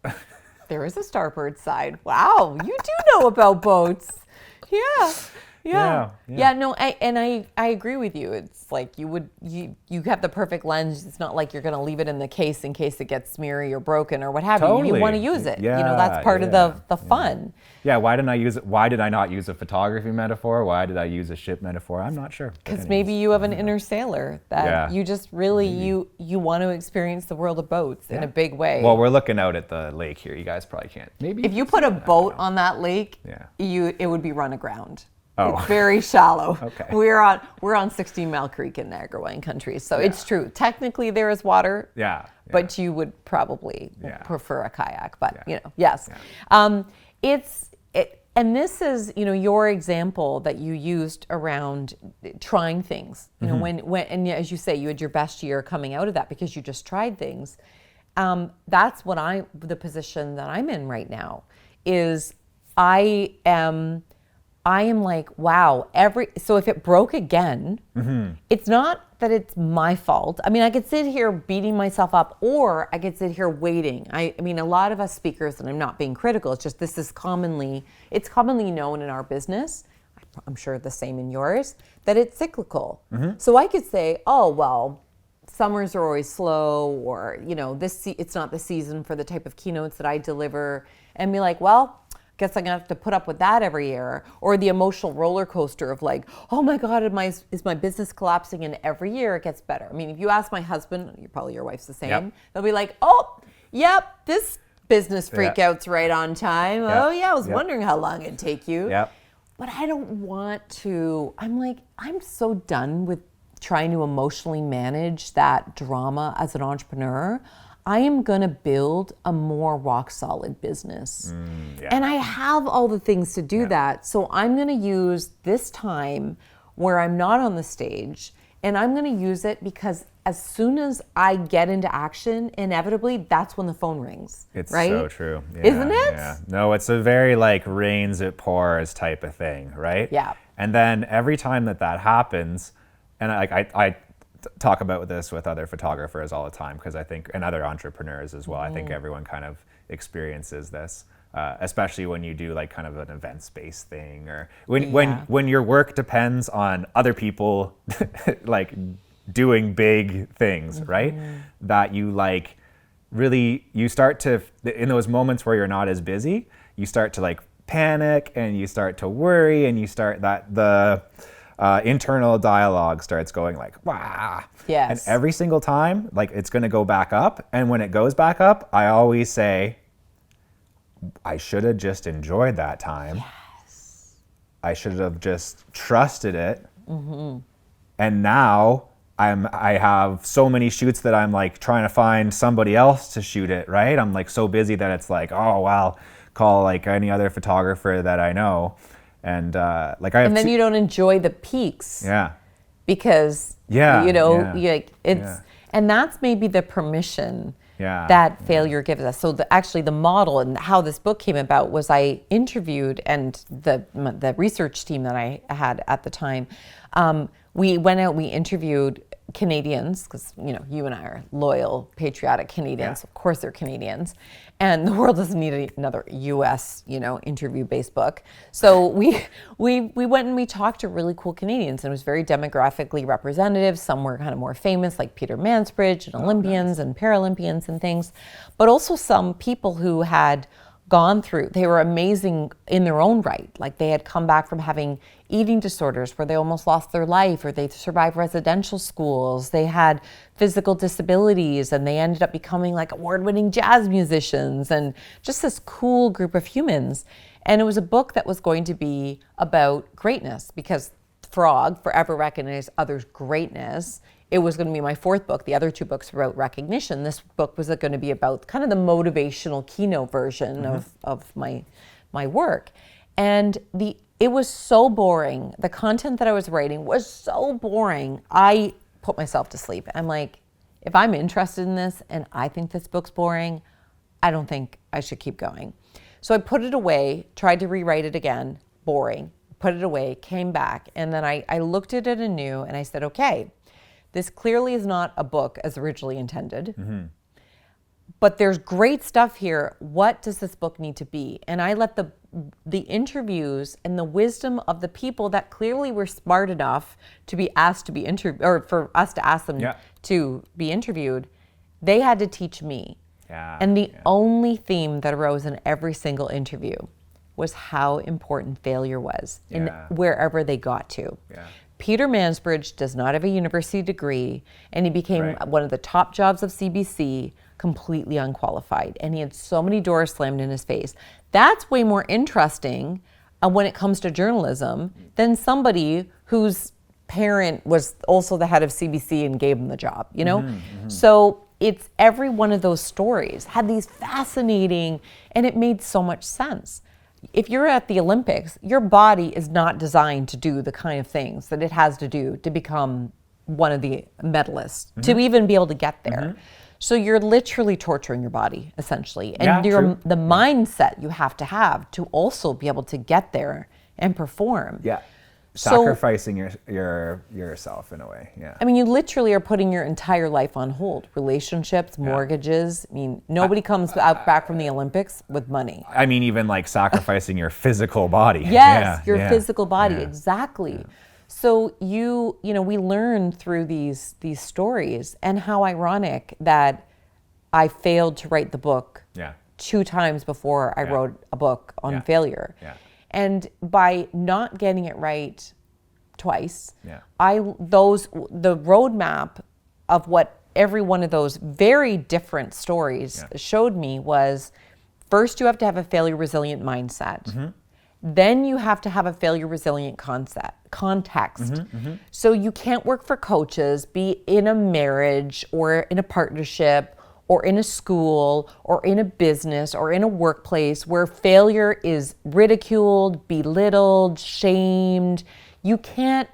There is a starboard side. Wow. You do know about boats. Yeah. No, I agree with you. It's like you have the perfect lens. It's not like you're going to leave it in the case in case it gets smeary or broken or what have you. You want to use it. Yeah, you know, that's part of the fun. Yeah. Why didn't I use it? Why did I not use a photography metaphor? Why did I use a ship metaphor? I'm not sure. Because maybe you have an inner sailor that you just really, you want to experience the world of boats in a big way. Well, we're looking out at the lake here. You guys probably can't. Maybe if you put a boat on that lake, it would be run aground. Oh. It's very shallow. Okay. We're on 16 Mile Creek in Niagara Wine Country, so it's true. Technically, there is water. Yeah. But you would probably prefer a kayak. But you know, yes. And this is, your example that you used around trying things. When and as you say, you had your best year coming out of that because you just tried things. That's the position that I'm in right now is I am like, wow, so if it broke again, it's not that it's my fault. I mean, I could sit here beating myself up, or I could sit here waiting. I mean, a lot of us speakers, and I'm not being critical, it's just this is commonly known in our business, I'm sure the same in yours, that it's cyclical. So I could say, oh, well, summers are always slow, or, it's not the season for the type of keynotes that I deliver, and be like, well, guess I'm gonna have to put up with that every year. Or the emotional roller coaster of like, oh my God, is my business collapsing? And every year it gets better. I mean, if you ask my husband, probably your wife's the same, Yep. They'll be like, oh, yep, this business freakout's right on time. Yep. Oh yeah, I was Yep. wondering how long it'd take you. Yep. But I don't want to, I'm so done with trying to emotionally manage that drama as an entrepreneur. I am going to build a more rock solid business. And I have all the things to do that. So I'm going to use this time where I'm not on the stage, and I'm going to use it because as soon as I get into action, inevitably, that's when the phone rings. It's right? so true. Yeah, Isn't it? Yeah. No, it's a very like rains, it pours type of thing, right? Yeah. And then every time that happens, and I talk about this with other photographers all the time, because I think, and other entrepreneurs as well, I think everyone kind of experiences this, especially when you do like kind of an events-based thing, or when your work depends on other people like doing big things, right? That you like really, you start to, in those moments where you're not as busy, you start to like panic and you start to worry, and you start the internal dialogue starts going like, wah. Yes. And every single time, like it's going to go back up. And when it goes back up, I always say, I should have just enjoyed that time. Yes. I should have just trusted it. And now I have so many shoots that I'm like trying to find somebody else to shoot it, right? I'm like so busy that it's like, oh, wow, call like any other photographer that I know. And and then you don't enjoy the peaks. Yeah. Because and that's maybe the permission that failure gives us. So the model and how this book came about was I interviewed, and the research team that I had at the time, we went out, we interviewed Canadians, because you and I are loyal, patriotic Canadians. Of course they're Canadians, and the world doesn't need another U.S. interview-based book. So we went and we talked to really cool Canadians, and it was very demographically representative. Some were kind of more famous, like Peter Mansbridge, and Olympians and Paralympians and things, but also some people who had gone through, they were amazing in their own right. Like they had come back from having eating disorders where they almost lost their life, or they survived residential schools. They had physical disabilities, and they ended up becoming like award-winning jazz musicians, and just this cool group of humans. And it was a book that was going to be about greatness, because Frog forever recognized others' greatness. It was going to be my fourth book. The other two books were about recognition. This book was going to be about kind of the motivational keynote version of my work. And it was so boring. The content that I was writing was so boring. I put myself to sleep. I'm like, if I'm interested in this and I think this book's boring, I don't think I should keep going. So I put it away, tried to rewrite it again, boring, put it away, came back, and then I looked at it anew and I said, okay, this clearly is not a book as originally intended, but there's great stuff here. What does this book need to be? And I let the interviews and the wisdom of the people that clearly were smart enough to be asked to be interviewed, or for us to ask them to be interviewed, they had to teach me. And the only theme that arose in every single interview was how important failure was in wherever they got to. Peter Mansbridge does not have a university degree, and he became one of the top jobs of CBC, completely unqualified. And he had so many doors slammed in his face. That's way more interesting when it comes to journalism than somebody whose parent was also the head of CBC and gave him the job, So it's every one of those stories had these fascinating, and it made so much sense. if you're at the Olympics, your body is not designed to do the kind of things that it has to do to become one of the medalists, to even be able to get there. So you're literally torturing your body, essentially. And the mindset you have to also be able to get there and perform. Yeah. Sacrificing yourself in a way. Yeah. I mean, you literally are putting your entire life on hold. Relationships, mortgages. I mean, nobody comes back from the Olympics with money. I mean, even like sacrificing your physical body. Yes, your physical body. Exactly. Yeah. So we learn through these stories, and how ironic that I failed to write the book 2 times before I wrote a book on failure. Yeah. And by not getting it right twice, the roadmap of what every one of those very different stories showed me was, first you have to have a failure resilient mindset. Then you have to have a failure resilient context. So you can't work for coaches, be in a marriage or in a partnership or in a school or in a business or in a workplace where failure is ridiculed, belittled, shamed. You can't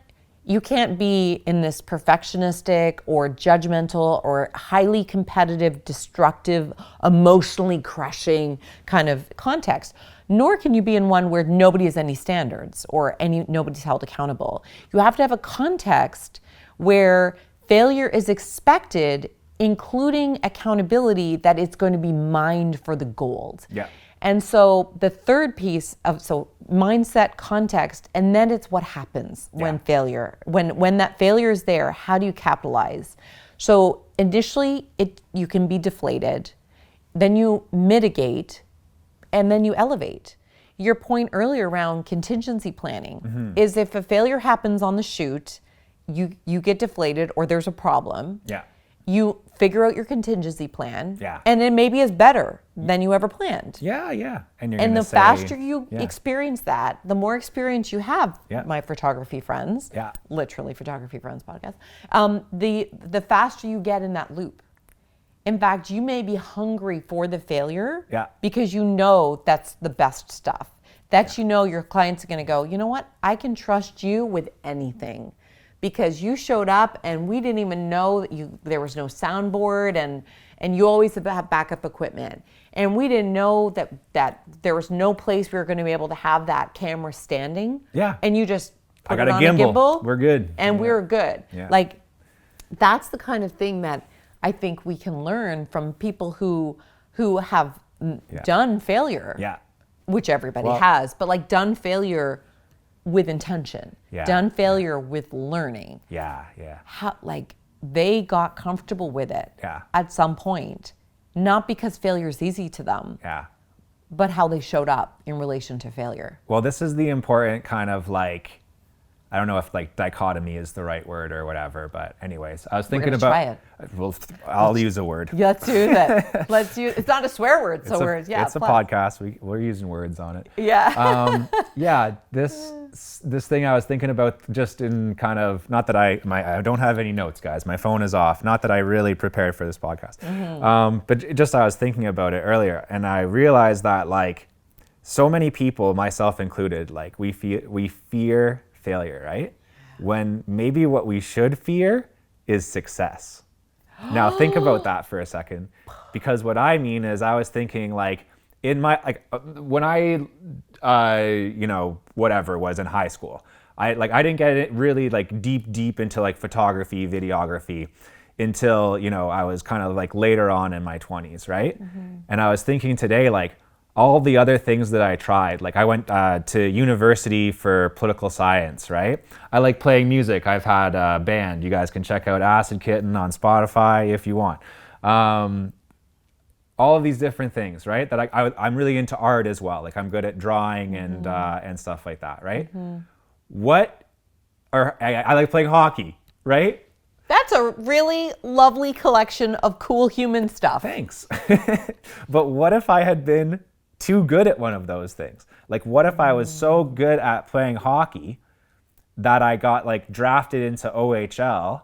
be in this perfectionistic or judgmental or highly competitive, destructive, emotionally crushing kind of context. Nor can you be in one where nobody has any standards or nobody's held accountable. You have to have a context where failure is expected, including accountability, that it's going to be mined for the gold. Yeah. And so the third piece of mindset, context, and then it's what happens when that failure is there. How do you capitalize? So initially, you can be deflated, then you mitigate, and then you elevate. Your point earlier around contingency planning is, if a failure happens on the shoot, you get deflated or there's a problem. Yeah. You figure out your contingency plan, and it maybe is better than you ever planned. Yeah. And the faster you experience that, the more experience you have, my photography friends, literally photography friends podcast, the faster you get in that loop. In fact, you may be hungry for the failure because you know that's the best stuff. Your clients are going to go, you know what? I can trust you with anything. Because you showed up and we didn't even know that there was no soundboard, and you always have backup equipment. And we didn't know that there was no place we were going to be able to have that camera standing. Yeah. And you just put it on a gimbal. We're good. And we were good. Yeah. Like, that's the kind of thing that I think we can learn from people who have done failure. Yeah. Which everybody has, but like done failure with intention, done failure with learning. How, like, they got comfortable with it at some point, not because failure is easy to them, but how they showed up in relation to failure. Well, this is the important kind of, like, I don't know if like dichotomy is the right word or whatever, but anyways, I was thinking about. Try it. Well, I'll use a word. Let's use it. It's not a swear word, so words. Yeah, it's a podcast. We're using words on it. Yeah. This thing I was thinking about, just in kind of, not that I don't have any notes, guys. My phone is off. Not that I really prepared for this podcast, but just I was thinking about it earlier, and I realized that, like, so many people, myself included, like we fear failure, right? When maybe what we should fear is success. Now think about that for a second, because what I mean is, I was thinking, like, in my, like, when I whatever was in high school, I didn't get it really like deep into like photography, videography until, I was kind of like later on in my 20s, right? And I was thinking today, like, all the other things that I tried, like I went to university for political science, right? I like playing music. I've had a band. You guys can check out Acid Kitten on Spotify if you want. All of these different things, right? That I'm really into art as well. Like, I'm good at drawing and stuff like that, right? I like playing hockey, right? That's a really lovely collection of cool human stuff. Thanks. But what if I had been too good at one of those things? Like, what if I was so good at playing hockey that I got like drafted into OHL,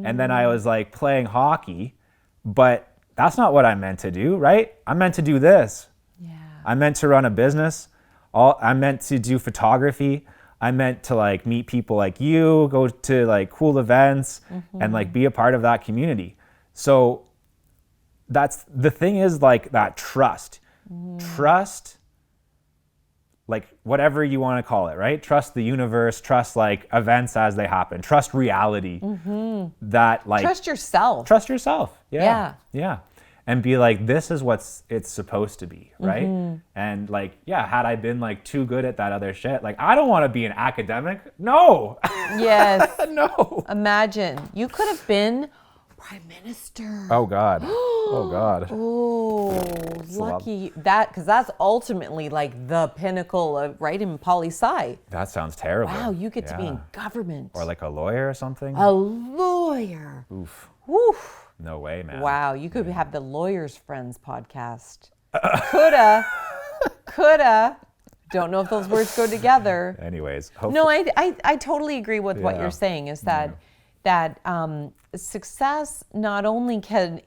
and then I was like playing hockey, but that's not what I meant to do, right? I meant to do this. Yeah. I meant to run a business. I'm meant to do photography. I'm meant to like meet people like you, go to like cool events and like be a part of that community. So that's the thing, is like that trust. Trust, like whatever you want to call it, right? Trust the universe, trust like events as they happen, trust reality. That like Trust yourself. Trust yourself. Yeah. Yeah. And be like, this is what it's supposed to be, right? And like, yeah, had I been like too good at that other shit, like I don't want to be an academic. No. Yes. No. Imagine you could have been prime minister. Oh God. Oh God. Oh, lucky that, because that's ultimately like the pinnacle of, right, in poli-sci. That sounds terrible. Wow, you get to be in government. Or like a lawyer or something. A lawyer. Oof. Woof. No way, man. Wow, you could have the Lawyers Friends podcast. Coulda. Don't know if those words go together. Anyways, hopefully. No, I totally agree with what you're saying, is that success, not only can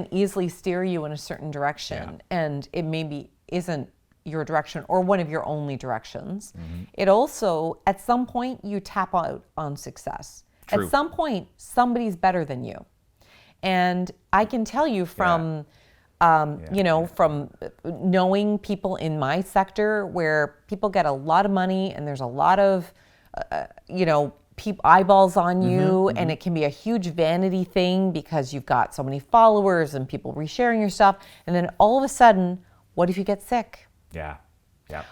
easily steer you in a certain direction, and it maybe isn't your direction or one of your only directions. It also, at some point, you tap out on success. True. At some point, somebody's better than you. And I can tell you from, from knowing people in my sector where people get a lot of money and there's a lot of, eyeballs on you, and it can be a huge vanity thing because you've got so many followers and people resharing your stuff. And then all of a sudden, what if you get sick? Yeah.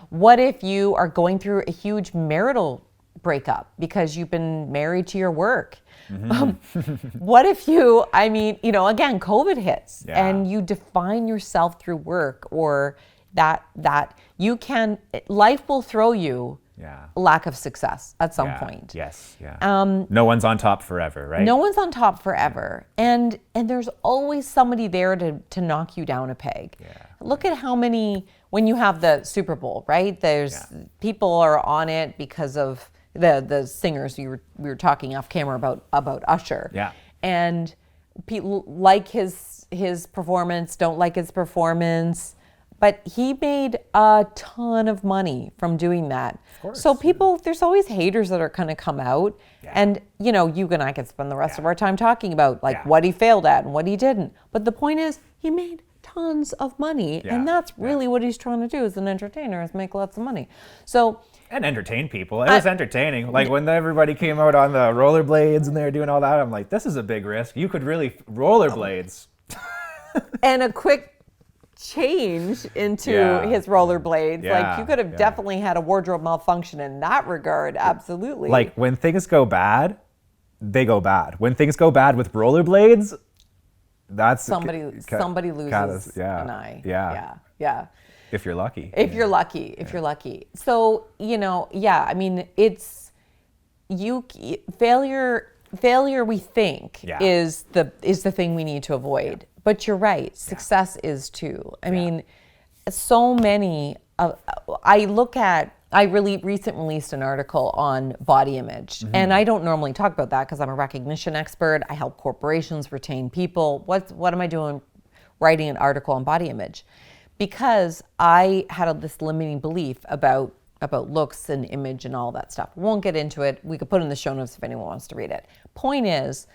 What if you are going through a huge marital breakup because you've been married to your work? What if you, again, COVID hits and you define yourself through work, or that you can, life will throw you lack of success at some point. Yes. Yeah. No one's on top forever, right? No one's on top forever. And there's always somebody there to knock you down a peg. Yeah. Look at how many, when you have the Super Bowl, right? There's people are on it because of the singers we were talking off camera about Usher. Yeah. And people like his performance, don't like his performance, but he made a ton of money from doing that. Of course. So people, there's always haters that are going to come out, and you and I could spend the rest of our time talking about what he failed at and what he didn't. But the point is, he made tons of money, and that's really what he's trying to do as an entertainer, is make lots of money. So. And entertain people. It was entertaining. Like when everybody came out on the rollerblades and they were doing all that, I'm like, this is a big risk. You could really rollerblades. And a quick change into his rollerblades. Like you could have definitely had a wardrobe malfunction in that regard. Absolutely. Like when things go bad, they go bad. When things go bad with rollerblades, that's somebody loses an eye. Yeah. If you're lucky. If you're lucky. So, it's failure we think is the thing we need to avoid. But you're right, success is too. I mean, so many I really recently released an article on body image. And I don't normally talk about that because I'm a recognition expert. I help corporations retain people. What am I doing writing an article on body image? Because I had this limiting belief about looks and image and all that stuff. Won't get into it. We could put it in the show notes if anyone wants to read it. Point is,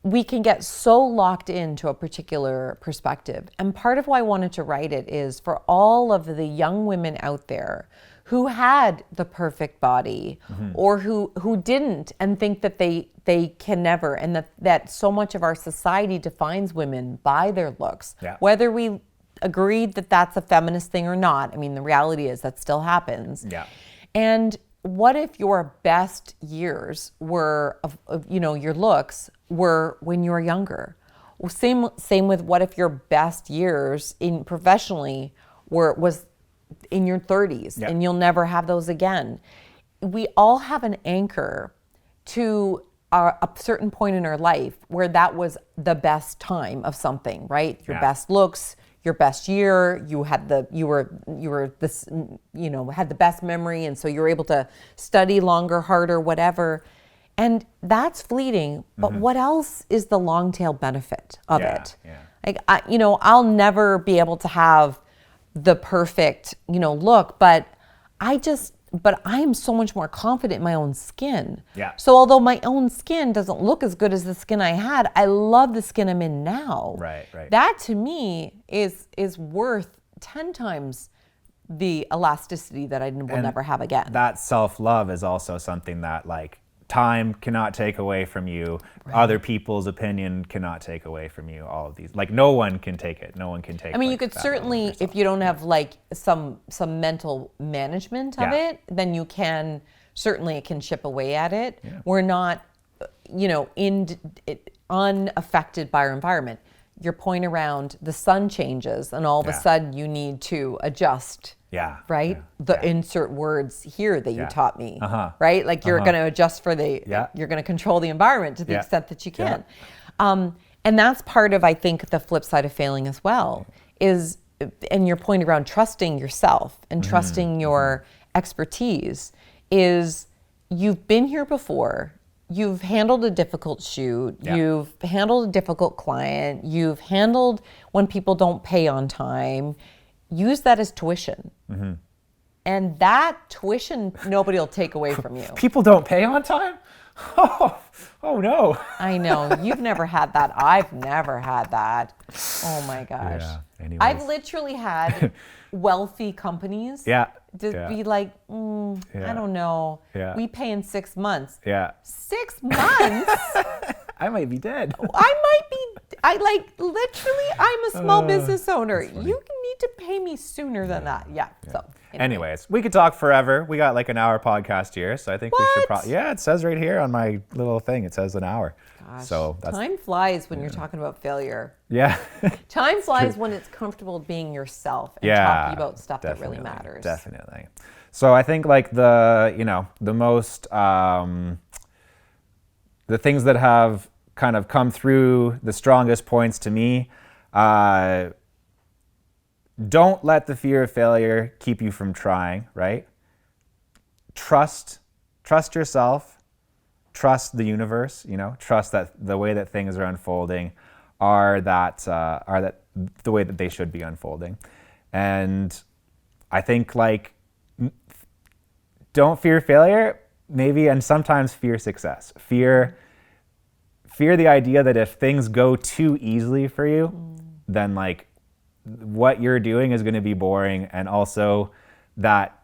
we can get so locked into a particular perspective. And part of why I wanted to write it is for all of the young women out there who had the perfect body or who didn't and think that they can never, and that so much of our society defines women by their looks. Whether we agreed that that's a feminist thing or not. I mean, the reality is that still happens. And what if your best years were your looks were when you were younger? Well, same with what if your best years in professionally was in your 30s and you'll never have those again. We all have an anchor to a certain point in our life where that was the best time of something, right? Your best looks, your best year, had the best memory, and so you were able to study longer, harder, whatever. And that's fleeting, but what else is the long tail benefit of it? Like I'll never be able to have the perfect, look, but I am so much more confident in my own skin. Yeah. So although my own skin doesn't look as good as the skin I had, I love the skin I'm in now. Right. That to me is worth 10 times the elasticity that I will never have again. That self-love is also something that like time cannot take away from you. Right. Other people's opinion cannot take away from you. All of these, like no one can take it. No one can take. I mean, you could certainly, if you don't have like some mental management of it, then you can certainly it can chip away at it. Yeah. We're not, unaffected by our environment. Your point around the sun changes, and all of a sudden you need to adjust. Yeah. Right? Insert words here that you taught me. Right? Like you're going to adjust for you're going to control the environment to the extent that you can. And that's part of, I think, the flip side of failing as well and your point around trusting yourself and trusting your expertise is you've been here before. You've handled a difficult shoot. Yeah. You've handled a difficult client. You've handled when people don't pay on time. Use that as tuition. Mm-hmm. And that tuition, nobody will take away from you. People don't pay on time? Oh no. I know. You've never had that. I've never had that. Oh my gosh. Yeah. Anyways. I've literally had wealthy companies be like, I don't know. Yeah. We pay in 6 months. Yeah. 6 months? I might be dead. I'm a small business owner. You need to pay me sooner than that. Yeah. So anyways, we could talk forever. We got like an hour podcast here, so I think we should probably, it says right here on my little thing, it says an hour. Gosh, so time flies when you're talking about failure. Yeah. Time flies when it's comfortable being yourself and talking about stuff that really matters. Definitely. So I think like the most, the things that have kind of come through the strongest points to me, don't let the fear of failure keep you from trying, right? Trust yourself, trust the universe, trust that the way that things are unfolding are the way that they should be unfolding. And I think like, don't fear failure, maybe, and sometimes fear success. Fear the idea that if things go too easily for you, then like what you're doing is going to be boring, and also that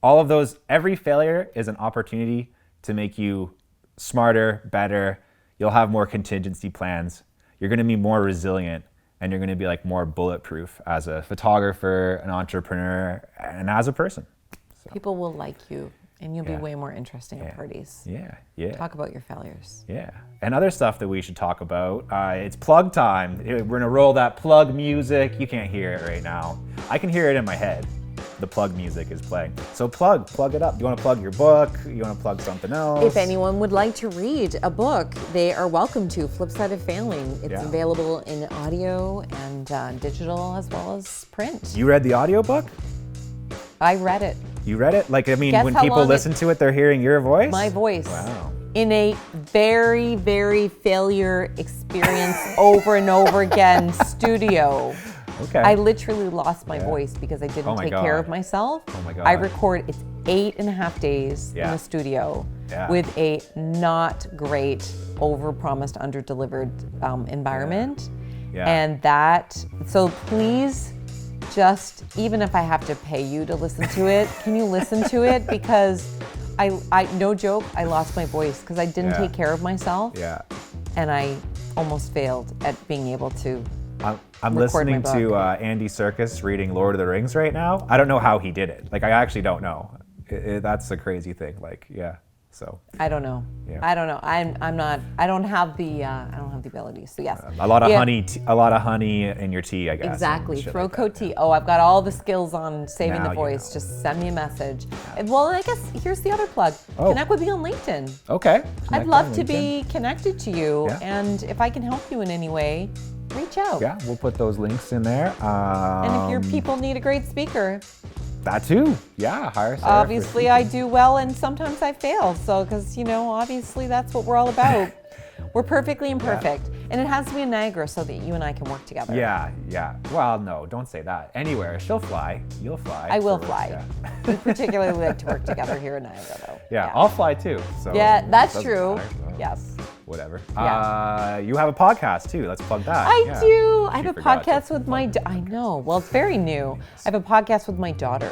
all of those, every failure is an opportunity to make you smarter, better. You'll have more contingency plans. You're going to be more resilient, and you're going to be like more bulletproof as a photographer, an entrepreneur, and as a person. So. People will like you. And you'll be way more interesting at parties. Yeah. Talk about your failures. Yeah. And other stuff that we should talk about. It's plug time. We're going to roll that plug music. You can't hear it right now. I can hear it in my head. The plug music is playing. So plug it up. Do you want to plug your book? You want to plug something else? If anyone would like to read a book, they are welcome to. Flip Side of Failing. It's available in audio and digital as well as print. You read the audiobook? I read it. You read it? Like, I mean, when people listen to it, they're hearing your voice? My voice. Wow. In a very, very failure experience over and over again studio. Okay. I literally lost my voice because I didn't take care of myself. Oh my God. I record, it's 8.5 days in the studio with a not great, over-promised, under-delivered environment. Yeah. And so please, just, even if I have to pay you to listen to it, can you listen to it? Because I no joke, I lost my voice because I didn't take care of myself. Yeah. And I almost failed at being able to I'm listening to Andy Serkis reading Lord of the Rings right now. I don't know how he did it. Like, I actually don't know. That's the crazy thing. Like, so. I don't know. Yeah. I don't know. I don't have the ability. So yes. A lot of honey in your tea, I guess. Exactly. Throw coat tea. Oh, I've got all the skills on saving the voice. Just send me a message. Well, I guess here's the other plug. Connect with me on LinkedIn. Okay. I'd love to be connected to you, and if I can help you in any way, reach out. Yeah, we'll put those links in there. And if your people need a great speaker, that too. Yeah, hire Sarah. Obviously, I do well, and sometimes I fail. So, because obviously that's what we're all about. We're perfectly imperfect. And it has to be in Niagara so that you and I can work together. Yeah. Well, no, don't say that. Anywhere. She'll fly. You'll fly. I will fly. We particularly like to work together here in Niagara, though. Yeah, I'll fly too. So yeah, that's it doesn't true. matter, so Yes. Whatever. Yeah. You have a podcast too. Let's plug that. I do. I have a forgot to podcast with my. I know. Well, it's very new. I have a podcast with my daughter.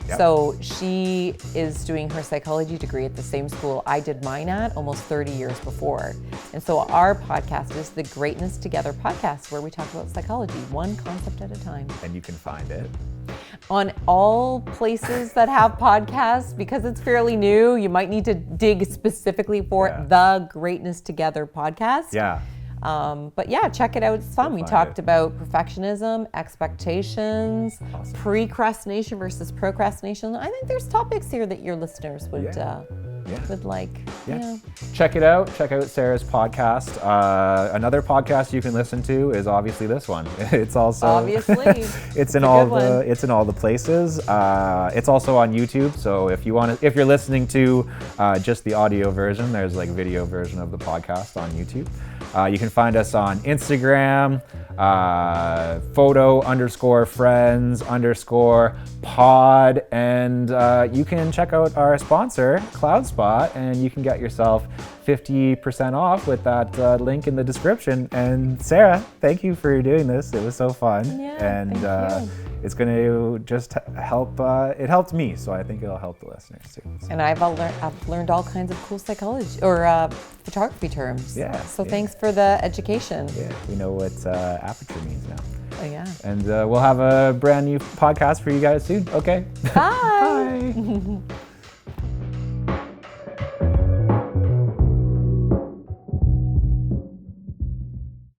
Yep. So she is doing her psychology degree at the same school I did mine at almost 30 years before. And so our podcast is the Greatness Together podcast, where we talk about psychology, one concept at a time. And you can find it on all places that have podcasts. Because it's fairly new, you might need to dig specifically for the Greatness Together podcast. Yeah. But yeah, check it out. It's fun. We talked about perfectionism, expectations, precrastination versus procrastination. I think there's topics here that your listeners would like. Yeah. Check it out. Check out Sarah's podcast. Another podcast you can listen to is obviously this one. It's also obviously it's in all the places. It's also on YouTube. So if you're listening to just the audio version, there's like video version of the podcast on YouTube. You can find us on Instagram, photo_friends_pod, and you can check out our sponsor, CloudSpot, and you can get yourself 50% off with that link in the description. And Sarah, thank you for doing this. It was so fun. Yeah, and thank you. It's going to just help. It helped me, so I think it'll help the listeners too. So. And I've learned all kinds of cool psychology or photography terms. Yeah. So thanks for the education. Yeah, we know what aperture means now. Oh yeah. And we'll have a brand new podcast for you guys soon. Okay. Bye. Bye.